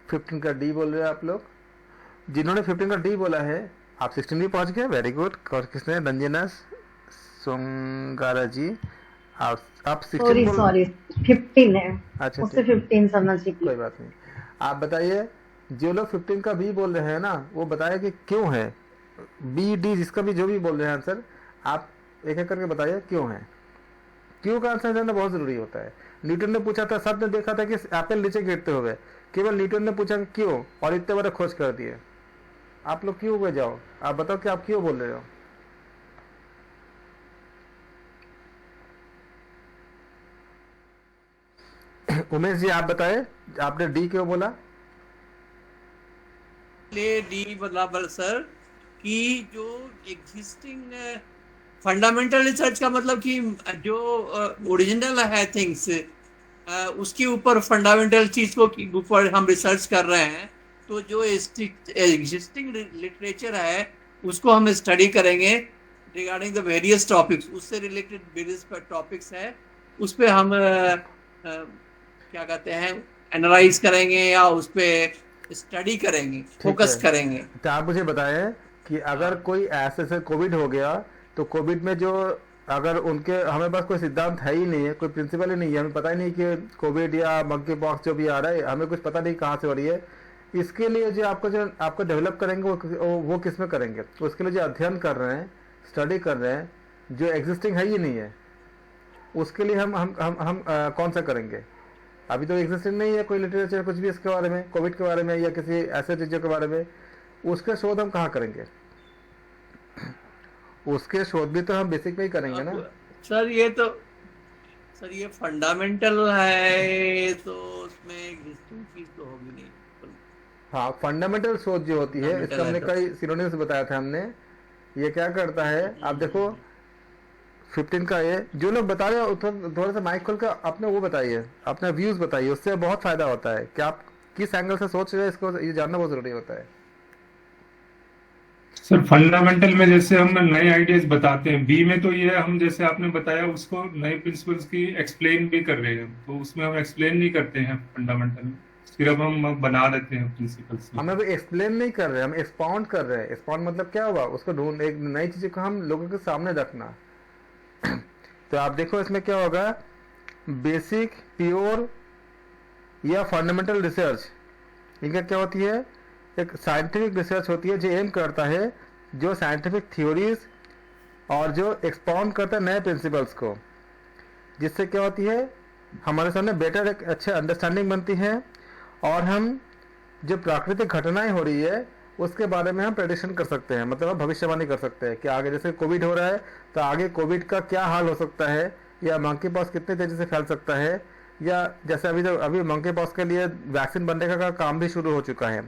15 का डी बोल रहे हैं आप लोग। जिन्होंने 15 का डी बोला है, आप 16 भी पहुंच गए, वेरी गुड। किसने? रंजना सोंगारा जी, आप 16 सॉरी 15 है। अच्छा उससे 15 समझिए। कोई बात नहीं। आप बताइए, जो लोग 15 का बी बोल रहे हैं ना, वो बताइए कि क्यों है। बी डी जिसका भी जो भी बोल रहे हैं आंसर, आप एक एक करके बताइए क्यों है। क्यों का आंसर जानना बहुत जरूरी होता है। न्यूटन ने पूछा था, सबने देखा था कि एप्पल नीचे गिरते हुए, केवल न्यूटन ने पूछा कि क्यों, और इतने बड़े खोज कर दिए। आप लोग क्यों हुए, जाओ आप बताओ कि आप क्यों बोल रहे हो। उमेश जी आप बताए, आपने डी क्यों बोला? डी बराबर सर कि जो एग्जिस्टिंग फंडामेंटल रिसर्च का मतलब कि जो ओरिजिनल है थिंग्स, उसके ऊपर फंडामेंटल चीज को ऊपर हम रिसर्च कर रहे हैं, तो जो एग्जिस्टिंग लिटरेचर है उसको हम स्टडी करेंगे रिगार्डिंग द वेरियस टॉपिक्स, उससे रिलेटेड वेरियस टॉपिक्स है, उस पर हम क्या कहते हैं, एनालाइज करेंगे या उस पर स्टडी करेंगे, फोकस करेंगे। तो आप मुझे बताएं कि अगर कोई ऐसे कोविड हो गया, तो कोविड में जो अगर उनके, हमें पास कोई सिद्धांत है ही नहीं है, कोई प्रिंसिपल ही नहीं है, हमें पता ही नहीं कि कोविड या मंकी पॉक्स जो भी आ रहा है, हमें कुछ पता नहीं कहाँ से हो रही है, इसके लिए जो आपको डेवलप करेंगे वो किस में करेंगे? उसके लिए जो अध्ययन कर रहे हैं, स्टडी कर रहे हैं, जो एग्जिस्टिंग है ही नहीं है, उसके लिए हम कौन सा करेंगे? अभी तो एग्जिस्टिंग नहीं है कोई लिटरेचर कुछ भी इसके बारे में, कोविड के बारे में या किसी ऐसे चीज़ों के बारे में, उसके शोध हम कहाँ करेंगे? उसके शोध भी तो हम बेसिक में ही करेंगे ना। सर ये फंडामेंटल है तो उसमें एग्जिस्टिंग चीज तो होगी नहीं। हाँ, फंडामेंटल शोध जो होती है, Fundamental इसका हमने है तो- कई सिनोनिम्स बताया था हमने। ये क्या करता है, आप देखो 15 का ये जो लोग बता रहे हो, थोड़ा सा माइक खोल कर अपने वो बताइए, अपना व्यूज बताइए, उससे बहुत फायदा होता है कि आप किस एंगल से सोच रहे हैं, इसको ये जानना बहुत जरूरी होता है। सर फंडामेंटल में जैसे हम नए आइडियाज बताते हैं, बी में तो ये हम जैसे आपने बताया उसको नए प्रिंसिपल्स की एक्सप्लेन भी कर रहे हैं, तो उसमें हम एक्सप्लेन नहीं करते हैं फंडामेंटल में, सिर्फ हम बना देते हैं प्रिंसिपल्स। हम अभी एक्सप्लेन नहीं कर रहे, हम एक्सपाउंड कर रहे हैं। एक्सपाउंड मतलब क्या हुआ, उसको ढूंढ, एक नई चीज को हम लोगों के सामने रखना। तो आप देखो इसमें क्या होगा, बेसिक, प्योर या फंडामेंटल रिसर्च, इनका क्या होती है, एक साइंटिफिक रिसर्च होती है जो एम करता है, जो साइंटिफिक थ्योरीज और जो एक्सपाउंड करता है नए प्रिंसिपल्स को, जिससे क्या होती है, हमारे सामने बेटर एक अच्छे अंडरस्टैंडिंग बनती है, और हम जो प्राकृतिक घटनाएं हो रही है उसके बारे में हम प्रेडिक्शन कर सकते हैं, मतलब हम भविष्यवाणी कर सकते हैं कि आगे जैसे कोविड हो रहा है तो आगे कोविड का क्या हाल हो सकता है, या मंकी पॉक्स कितने तेजी से फैल सकता है, या जैसे अभी मंकी पॉक्स के लिए वैक्सीन बनने का काम भी शुरू हो चुका है।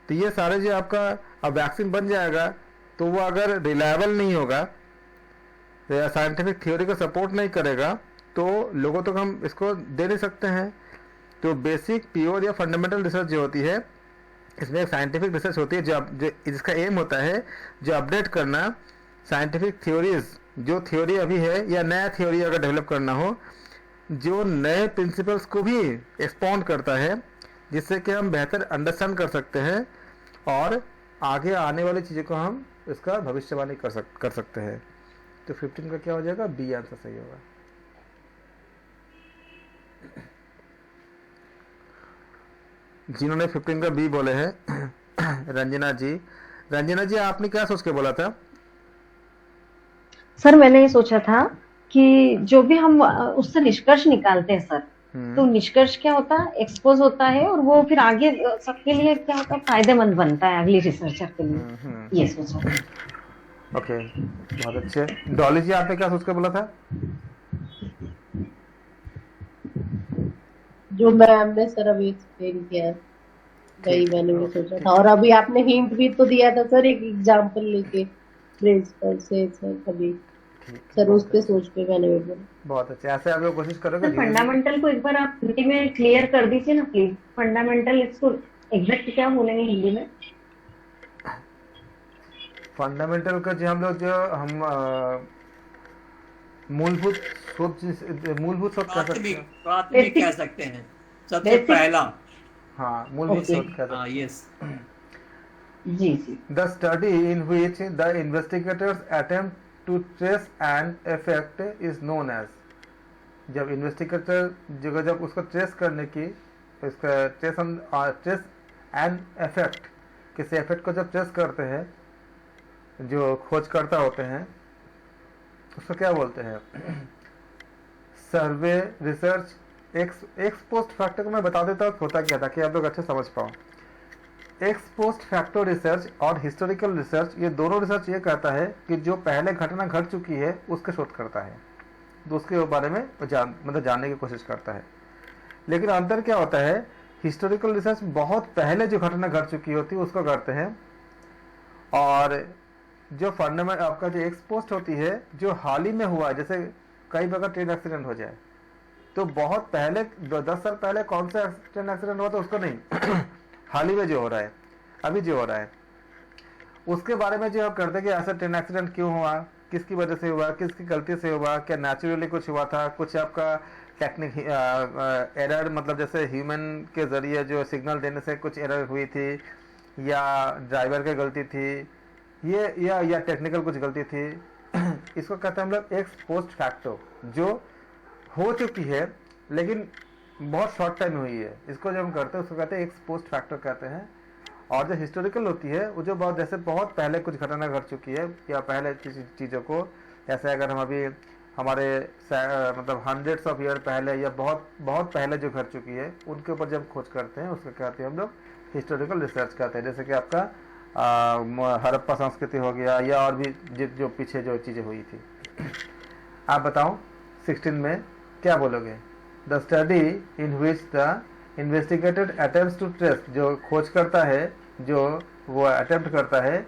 तो ये सारे जो आपका अब वैक्सीन बन जाएगा, तो वो अगर रिलायबल नहीं होगा या साइंटिफिक थ्योरी को सपोर्ट नहीं करेगा, तो लोगों तक हम इसको दे नहीं सकते हैं। तो बेसिक, प्योर या फंडामेंटल रिसर्च जो होती है, इसमें एक साइंटिफिक रिसर्च होती है जो जिसका एम होता है जो अपडेट करना साइंटिफिक थ्योरीज, जो थ्योरी अभी है या नया थ्योरी अगर डेवलप करना हो, जो नए प्रिंसिपल्स को भी एक्सपाउंड करता है, जिससे कि हम बेहतर अंडरस्टैंड कर सकते हैं और आगे आने वाली चीज़ों को हम इसका भविष्यवाणी कर सकते हैं। तो 15 का क्या हो जाएगा, बी आंसर सही होगा। जिन्होंने 15 का बी बोले हैं रंजना जी आपने क्या सोच के बोला था? सर मैंने ये सोचा था कि जो भी हम उससे निष्कर्ष निकालते हैं सर, तो निष्कर्ष क्या होता है, एक्सपोज होता है, और वो फिर आगे सबके लिए क्या होता है, फायदेमंद बनता है अगली रिसर्चर के लिए। ये सोचा। ओके, बहुत अच्छे। डॉली जी आपने क्या सोच के बोला था? जो मैम ने सर अभी एक्सप्लेन किया, वही मैंने भी सोचा था। और अभी आपने हिंट भी तो दिया था सर, एक एग्जांपल लेके प्रिंसिपल से सर, कभी सर उस पे सोच पे मैंने भी बोला। बहुत अच्छे, ऐसे आप लोग कोशिश करोगे। सर फंडामेंटल को एक बार आप हिंदी में क्लियर कर दीजिए ना प्लीज। फंडामेंटल इसको एग्जैक्ट क्या बोलेंगे हिंदी में? फंडामेंटल का जो हम लोग मूलभूत शोध कह सकते हैं। प्राथमिक कह सकते हैं, सबसे पहला। हाँ, मूलभूत शोध कह सकते हैं। यस जी। The study in which the investigators attempt to trace an effect is known as, जब इन्वेस्टिगेटर जब उसको ट्रेस करने की, इसका ट्रेस एन इफेक्ट, किसी इफेक्ट को जब ट्रेस करते हैं, जो खोजकर्ता होते हैं, उसको क्या बोलते हैं, सर्वे, रिसर्च। एक्स पोस्ट फैक्टर को मैं बता देता हूँ होता क्या था, कि आप लोग अच्छे समझ पाओ। एक्स पोस्ट फैक्टर रिसर्च और हिस्टोरिकल रिसर्च, ये दोनों रिसर्च ये कहता है कि जो पहले घटना घट चुकी है उसके शोध करता है, तो उसके बारे में जानने की कोशिश करता है। लेकिन अंतर क्या होता है, हिस्टोरिकल रिसर्च बहुत पहले जो घटना घट चुकी होती है उसको करते हैं, और जो फंडामेंटल आपका जो एक्स पोस्ट होती है, जो हाल ही में हुआ, जैसे कई बार ट्रेन एक्सीडेंट हो जाए, तो बहुत पहले 10 साल पहले कौन सा ट्रेन एक्सीडेंट हुआ था उसको नहीं हाल ही में जो हो रहा है, अभी जो हो रहा है, उसके बारे में जो आप करते हैं कि ऐसा ट्रेन एक्सीडेंट क्यों हुआ, किसकी वजह से हुआ, किसकी गलती से हुआ, क्या नेचुरली कुछ हुआ था, कुछ आपका टेक्निक एरर, मतलब जैसे ह्यूमन के जरिए जो सिग्नल देने से कुछ एरर हुई थी, या ड्राइवर की गलती थी, ये या टेक्निकल कुछ गलती थी। इसको कहते हैं हम लोग एक्स पोस्ट फैक्टो, जो हो चुकी है लेकिन बहुत शॉर्ट टाइम हुई है, इसको जब हम करते हैं उसको कहते हैं एक्स पोस्ट फैक्टर कहते हैं। और जो हिस्टोरिकल होती है वो जो बहुत जैसे बहुत पहले कुछ घटना घट चुकी है, या पहले किसी चीज़ों को ऐसे अगर हम अभी हमारे मतलब हंड्रेड्स ऑफ ईयर पहले या बहुत बहुत पहले जो घर चुकी है उनके ऊपर जब खोज करते हैं उसको कहते हैं हम लोग हिस्टोरिकल रिसर्च कहते हैं। जैसे कि आपका हड़प्पा संस्कृति हो गया या और भी जो पीछे जो चीज़ें हुई थी। आप बताओ 16 में क्या बोलोगे? The study in which the investigated attempts to trace, जो खोज करता है, जो वो अटेम्प्ट करता है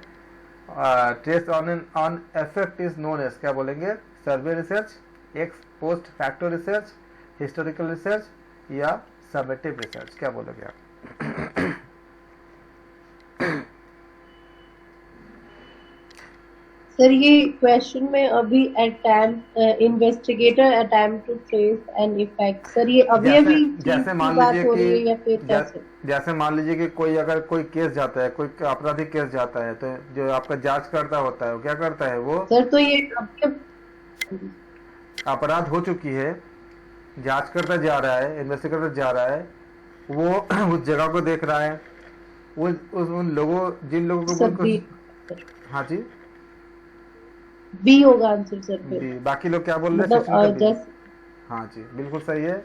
trace on effect is known as, क्या बोलेंगे? Survey research, ex post facto research, historical research या समेटिव रिसर्च, क्या बोलोगे आप? सर ये क्वेश्चन में अभी investigator attempt to trace an effect, sir ये अभी जैसे- अभी जैसे चीज मान की बात लीजिए हो रही है कि या फिर कैसे? जैसे मान लीजिए कि कोई अगर कोई केस जाता है, कोई आपराधिक केस जाता है, तो जो आपका जांच करता होता है वो क्या करता है? वो सर तो ये अभी अपराध हो चुकी है, जांच करता जा रहा है, इन्वेस्टिगेटर जा रहा है, वो उस जगह को देख रहा है, उन लोगों जिन लोगों को सर बी, हाँ जी बी होगा आंसर सर फिर। जी। बाकी लोग क्या बोल रहे हैं? मतलब सेक्शन का बी। जैसे हाँ जी बिल्कुल सही है।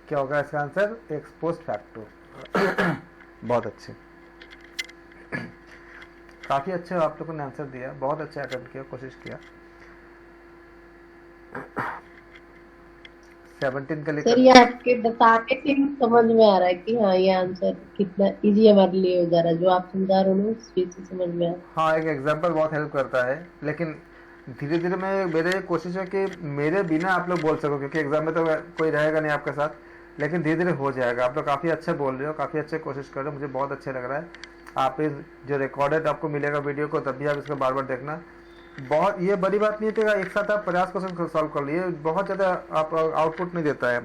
क्या होगा इसका आंसर? X post facto. बहुत अच्छे, काफी अच्छे आप लोगों ने आंसर दिया, बहुत अच्छा अटेम्प्ट किया, कोशिश किया। 17 के लिए सर ये आपके बताने से ही समझ में आ रहा है कि हाँ ये आंसर कितना इजी हमारे लिए हो जा रहा है, जो आप समझा रहे हो ना उस चीज से समझ में आ रहा है। हाँ, एक एग्जांपल बहुत हेल्प करता है, लेकिन धीरे धीरे मैं मेरे कोशिश है कि मेरे बिना आप लोग बोल सको, क्योंकि एग्जाम में तो कोई रहेगा नहीं आपके साथ, लेकिन धीरे धीरे हो जाएगा। आप लोग काफ़ी अच्छे बोल रहे हो, काफ़ी अच्छे कोशिश कर रहे हो, मुझे बहुत अच्छा लग रहा है। आप इस जो रिकॉर्डेड आपको मिलेगा वीडियो को, तब भी आप इसको बार बार देखना। बहुत ये बड़ी बात नहीं है, एक साथ आप 50 क्वेश्चन सॉल्व कर लिए, बहुत ज़्यादा आप आउटपुट नहीं देता है।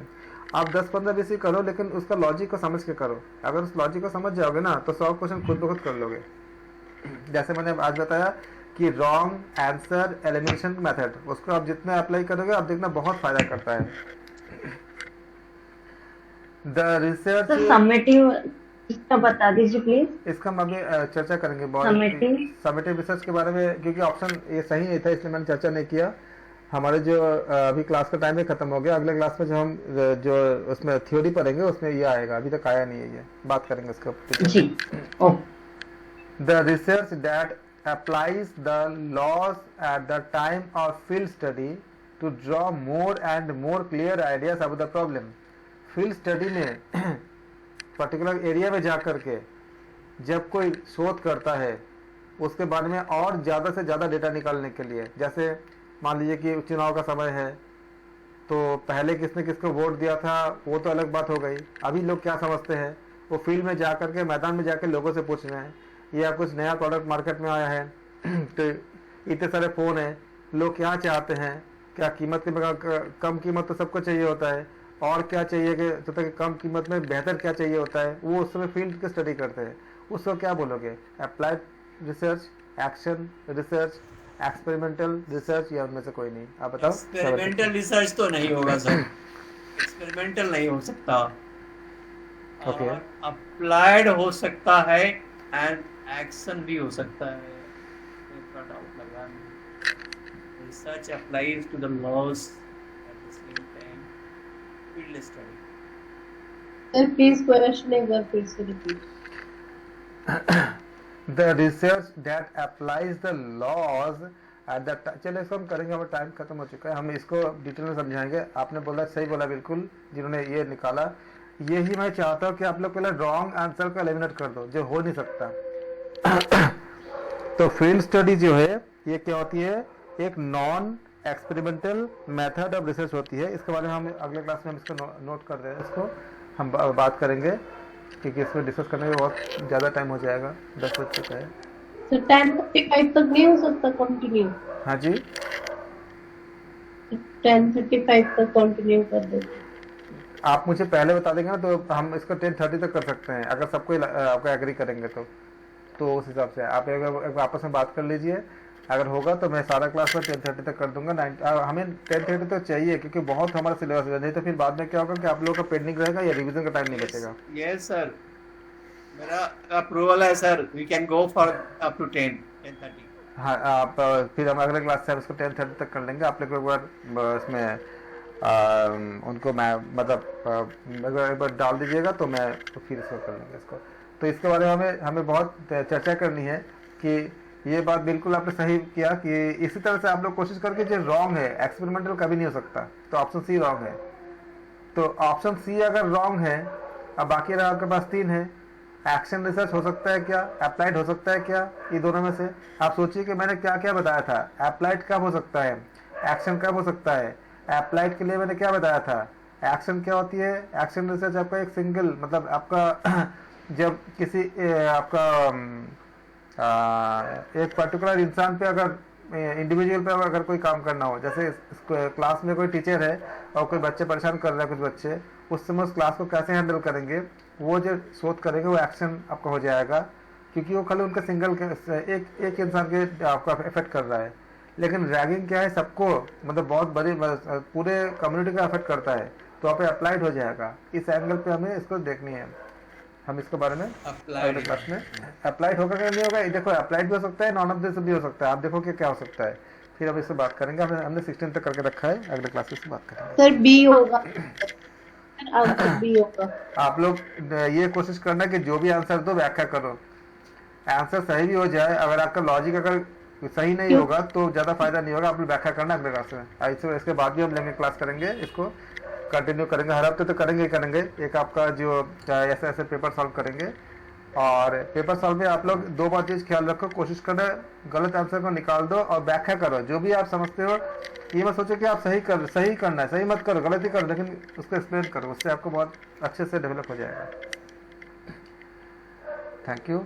आप 10-15-20 ही करो, लेकिन उसका लॉजिक को समझ के करो। अगर उस लॉजिक को समझ जाओगे ना तो 100 क्वेश्चन खुद ब खुद कर लोगे। जैसे मैंने आज बताया कि रॉन्ग आंसर एलिमिनेशन मेथड, उसको आप जितना अप्लाई करोगे आप देखना बहुत फायदा करता है। द रिसर्च सर समेटिव इसका बता दीजिए प्लीज। इसका हम अभी चर्चा करेंगे Summative? समेटिव रिसर्च के बारे में, क्योंकि ऑप्शन ये सही नहीं था इसलिए मैंने चर्चा नहीं किया। हमारे जो अभी क्लास का टाइम ही खत्म हो गया, अगले क्लास में जो हम जो उसमें थ्योरी पढ़ेंगे उसमें ये आएगा, अभी तक आया नहीं है, ये बात करेंगे उसके ऊपर। जी ओ The research that applies the laws at the time of field study to draw more and more clear ideas about the problem. Field study में पर्टिकुलर एरिया में जा करके जब कोई शोध करता है उसके बारे में और ज़्यादा से ज़्यादा डेटा निकालने के लिए, जैसे मान लीजिए कि चुनाव का समय है तो पहले किसने किसको वोट दिया था वो तो अलग बात हो गई, अभी लोग क्या समझते हैं वो फील्ड में जा करके मैदान में जाकर लोगों से पूछ रहे हैं, या कुछ नया प्रोडक्ट मार्केट में आया है तो इतने सारे फ़ोन हैं, लोग क्या चाहते हैं, क्या कीमत के कम कीमत तो सबको चाहिए होता है, और क्या चाहिए कि जब तक कम कीमत में बेहतर क्या चाहिए होता है, वो उस समय फील्ड की स्टडी करते हैं। उसको क्या बोलोगे? Applied research, action research, experimental research, या उनमें से कोई नहीं? आप बताओ। एक्सपेरिमेंटल रिसर्च तो नहीं होगा सर, एक्सपेरिमेंटल नहीं हो सकता। Okay. अप्लाइड हो सकता है एंड एक्शन भी हो सकता है, थोड़ा डाउट लग रहा है। Research applies to the laws at the same time field study. Sir please question एक बार फिर से repeat. The research that applies the laws at the, चलो इसको हम करेंगे, हमारा टाइम खत्म हो चुका है, हम इसको डिटेल में समझाएंगे। आपने बोला सही बोला बिल्कुल, जिन्होंने ये निकाला, यही मैं चाहता हूँ कि आप लोग पहले रॉन्ग आंसर को एलिमिनेट कर दो, जो हो नहीं सकता। तो फील्ड स्टडी जो है ये क्या होती है? एक non experimental method of research होती है। इसके बारे में हम अगले क्लास में हम इसको नोट कर रहे हैं, इसको हम बात करेंगे, क्योंकि इसमें डिस्कस करने में बहुत ज़्यादा टाइम हो जाएगा, 10 बज चुका है। सर 10:35 तक नहीं हो सकता कंटिन्यू? हाँ जी 10:35 तक कंटिन्यू कर देते। आप मुझे पहले बता देंगे ना तो हम इसको 10:30 तक कर सकते हैं, अगर सबको आपको एग्री करेंगे तो उस हिसाब से आप एक आपस में बात कर लीजिए। अगर होगा तो मैं सारा क्लास में 10:30 तक कर दूंगा। हमें 10:30 तक चाहिए, क्योंकि बहुत हमारा सिलेबस है, नहीं तो फिर बाद में क्या होगा कि आप लोगों का पेंडिंग रहेगा या रिवीजन का टाइम नहीं बचेगा। यस सर, मेरा अप्रूवल है sir, we can go for up to 10:30। हाँ आप फिर हम अगले क्लास से हम इसको 10:30 तक कर लेंगे। आप लोग एक बार इसमें उनको मैं मतलब अगर एक बार डाल दीजिएगा तो मैं तो फिर इसको कर लेंगे इसको। तो इसके बारे में हमें बहुत चर्चा करनी है कि ये बात बिल्कुल आपने सही किया कि इसी तरह से आप लोग कोशिश करके जो रॉन्ग है, एक्सपेरिमेंटल कभी नहीं हो सकता, तो ऑप्शन सी रॉन्ग है। तो ऑप्शन सी अगर रॉन्ग है, अब बाकी रहा आपके पास 3 है। एक्शन रिसर्च हो सकता है क्या, अप्लाइड हो सकता है क्या, ये दोनों में से आप सोचिए कि मैंने क्या क्या बताया था। अप्लाइड कब हो सकता है, एक्शन कब हो सकता है। अप्लाइड के लिए मैंने क्या बताया था, एक्शन क्या होती है। एक्शन रिसर्च आपका एक सिंगल मतलब आपका जब किसी आपका एक पर्टिकुलर इंसान पे अगर इंडिविजुअल पे अगर कोई काम करना हो, जैसे क्लास में कोई टीचर है और कोई बच्चे परेशान कर रहे हैं, कुछ बच्चे, उस समय उस क्लास को कैसे हैंडल करेंगे, वो जो शोध करेंगे वो एक्शन आपका हो जाएगा, क्योंकि वो खाली उनका सिंगल एक इंसान के आपका इफेक्ट कर रहा है। लेकिन रैगिंग क्या है, सबको मतलब बहुत बड़ी पूरे कम्युनिटी का इफेक्ट करता है, तो वहाँ पे अप्लाइड हो जाएगा। इस एंगल पे हमें इसको देखनी है, हम इसके बारे में अगले क्लास में। अप्लाइड होगा क्या नहीं होगा, देखो अप्लाइड भी हो सकता है, नॉन ऑफ दिस भी हो सकता है। आप देखो कि क्या हो सकता है, फिर हम इससे बात करेंगे। हमने 16 तक करके रखा है, अगले क्लास से बात करेंगे। सर बी होगा, आंसर बी होगा। आप लोग ये कोशिश करना कि जो भी आंसर दो व्याख्या करो, आंसर सही भी हो जाए। अगर आपका लॉजिक अगर सही नहीं होगा तो ज्यादा फायदा नहीं होगा, आप लोग व्याख्या करना अगले क्लास में। इसके बाद भी हम लेंगे क्लास करेंगे, इसको कंटिन्यू करेंगे, हर हफ्ते तो करेंगे ही करेंगे। एक आपका जो ऐसे ऐसे पेपर सॉल्व करेंगे, और पेपर सॉल्व में आप लोग 2 बात चीज ख्याल रखो, कोशिश करें गलत आंसर को निकाल दो और व्याख्या करो। जो भी आप समझते हो, ये मत सोचो कि आप सही करना है, सही मत करो, गलत ही करो, लेकिन उसको एक्सप्लेन करो, उससे आपको बहुत अच्छे से डेवलप हो जाएगा। Thank you.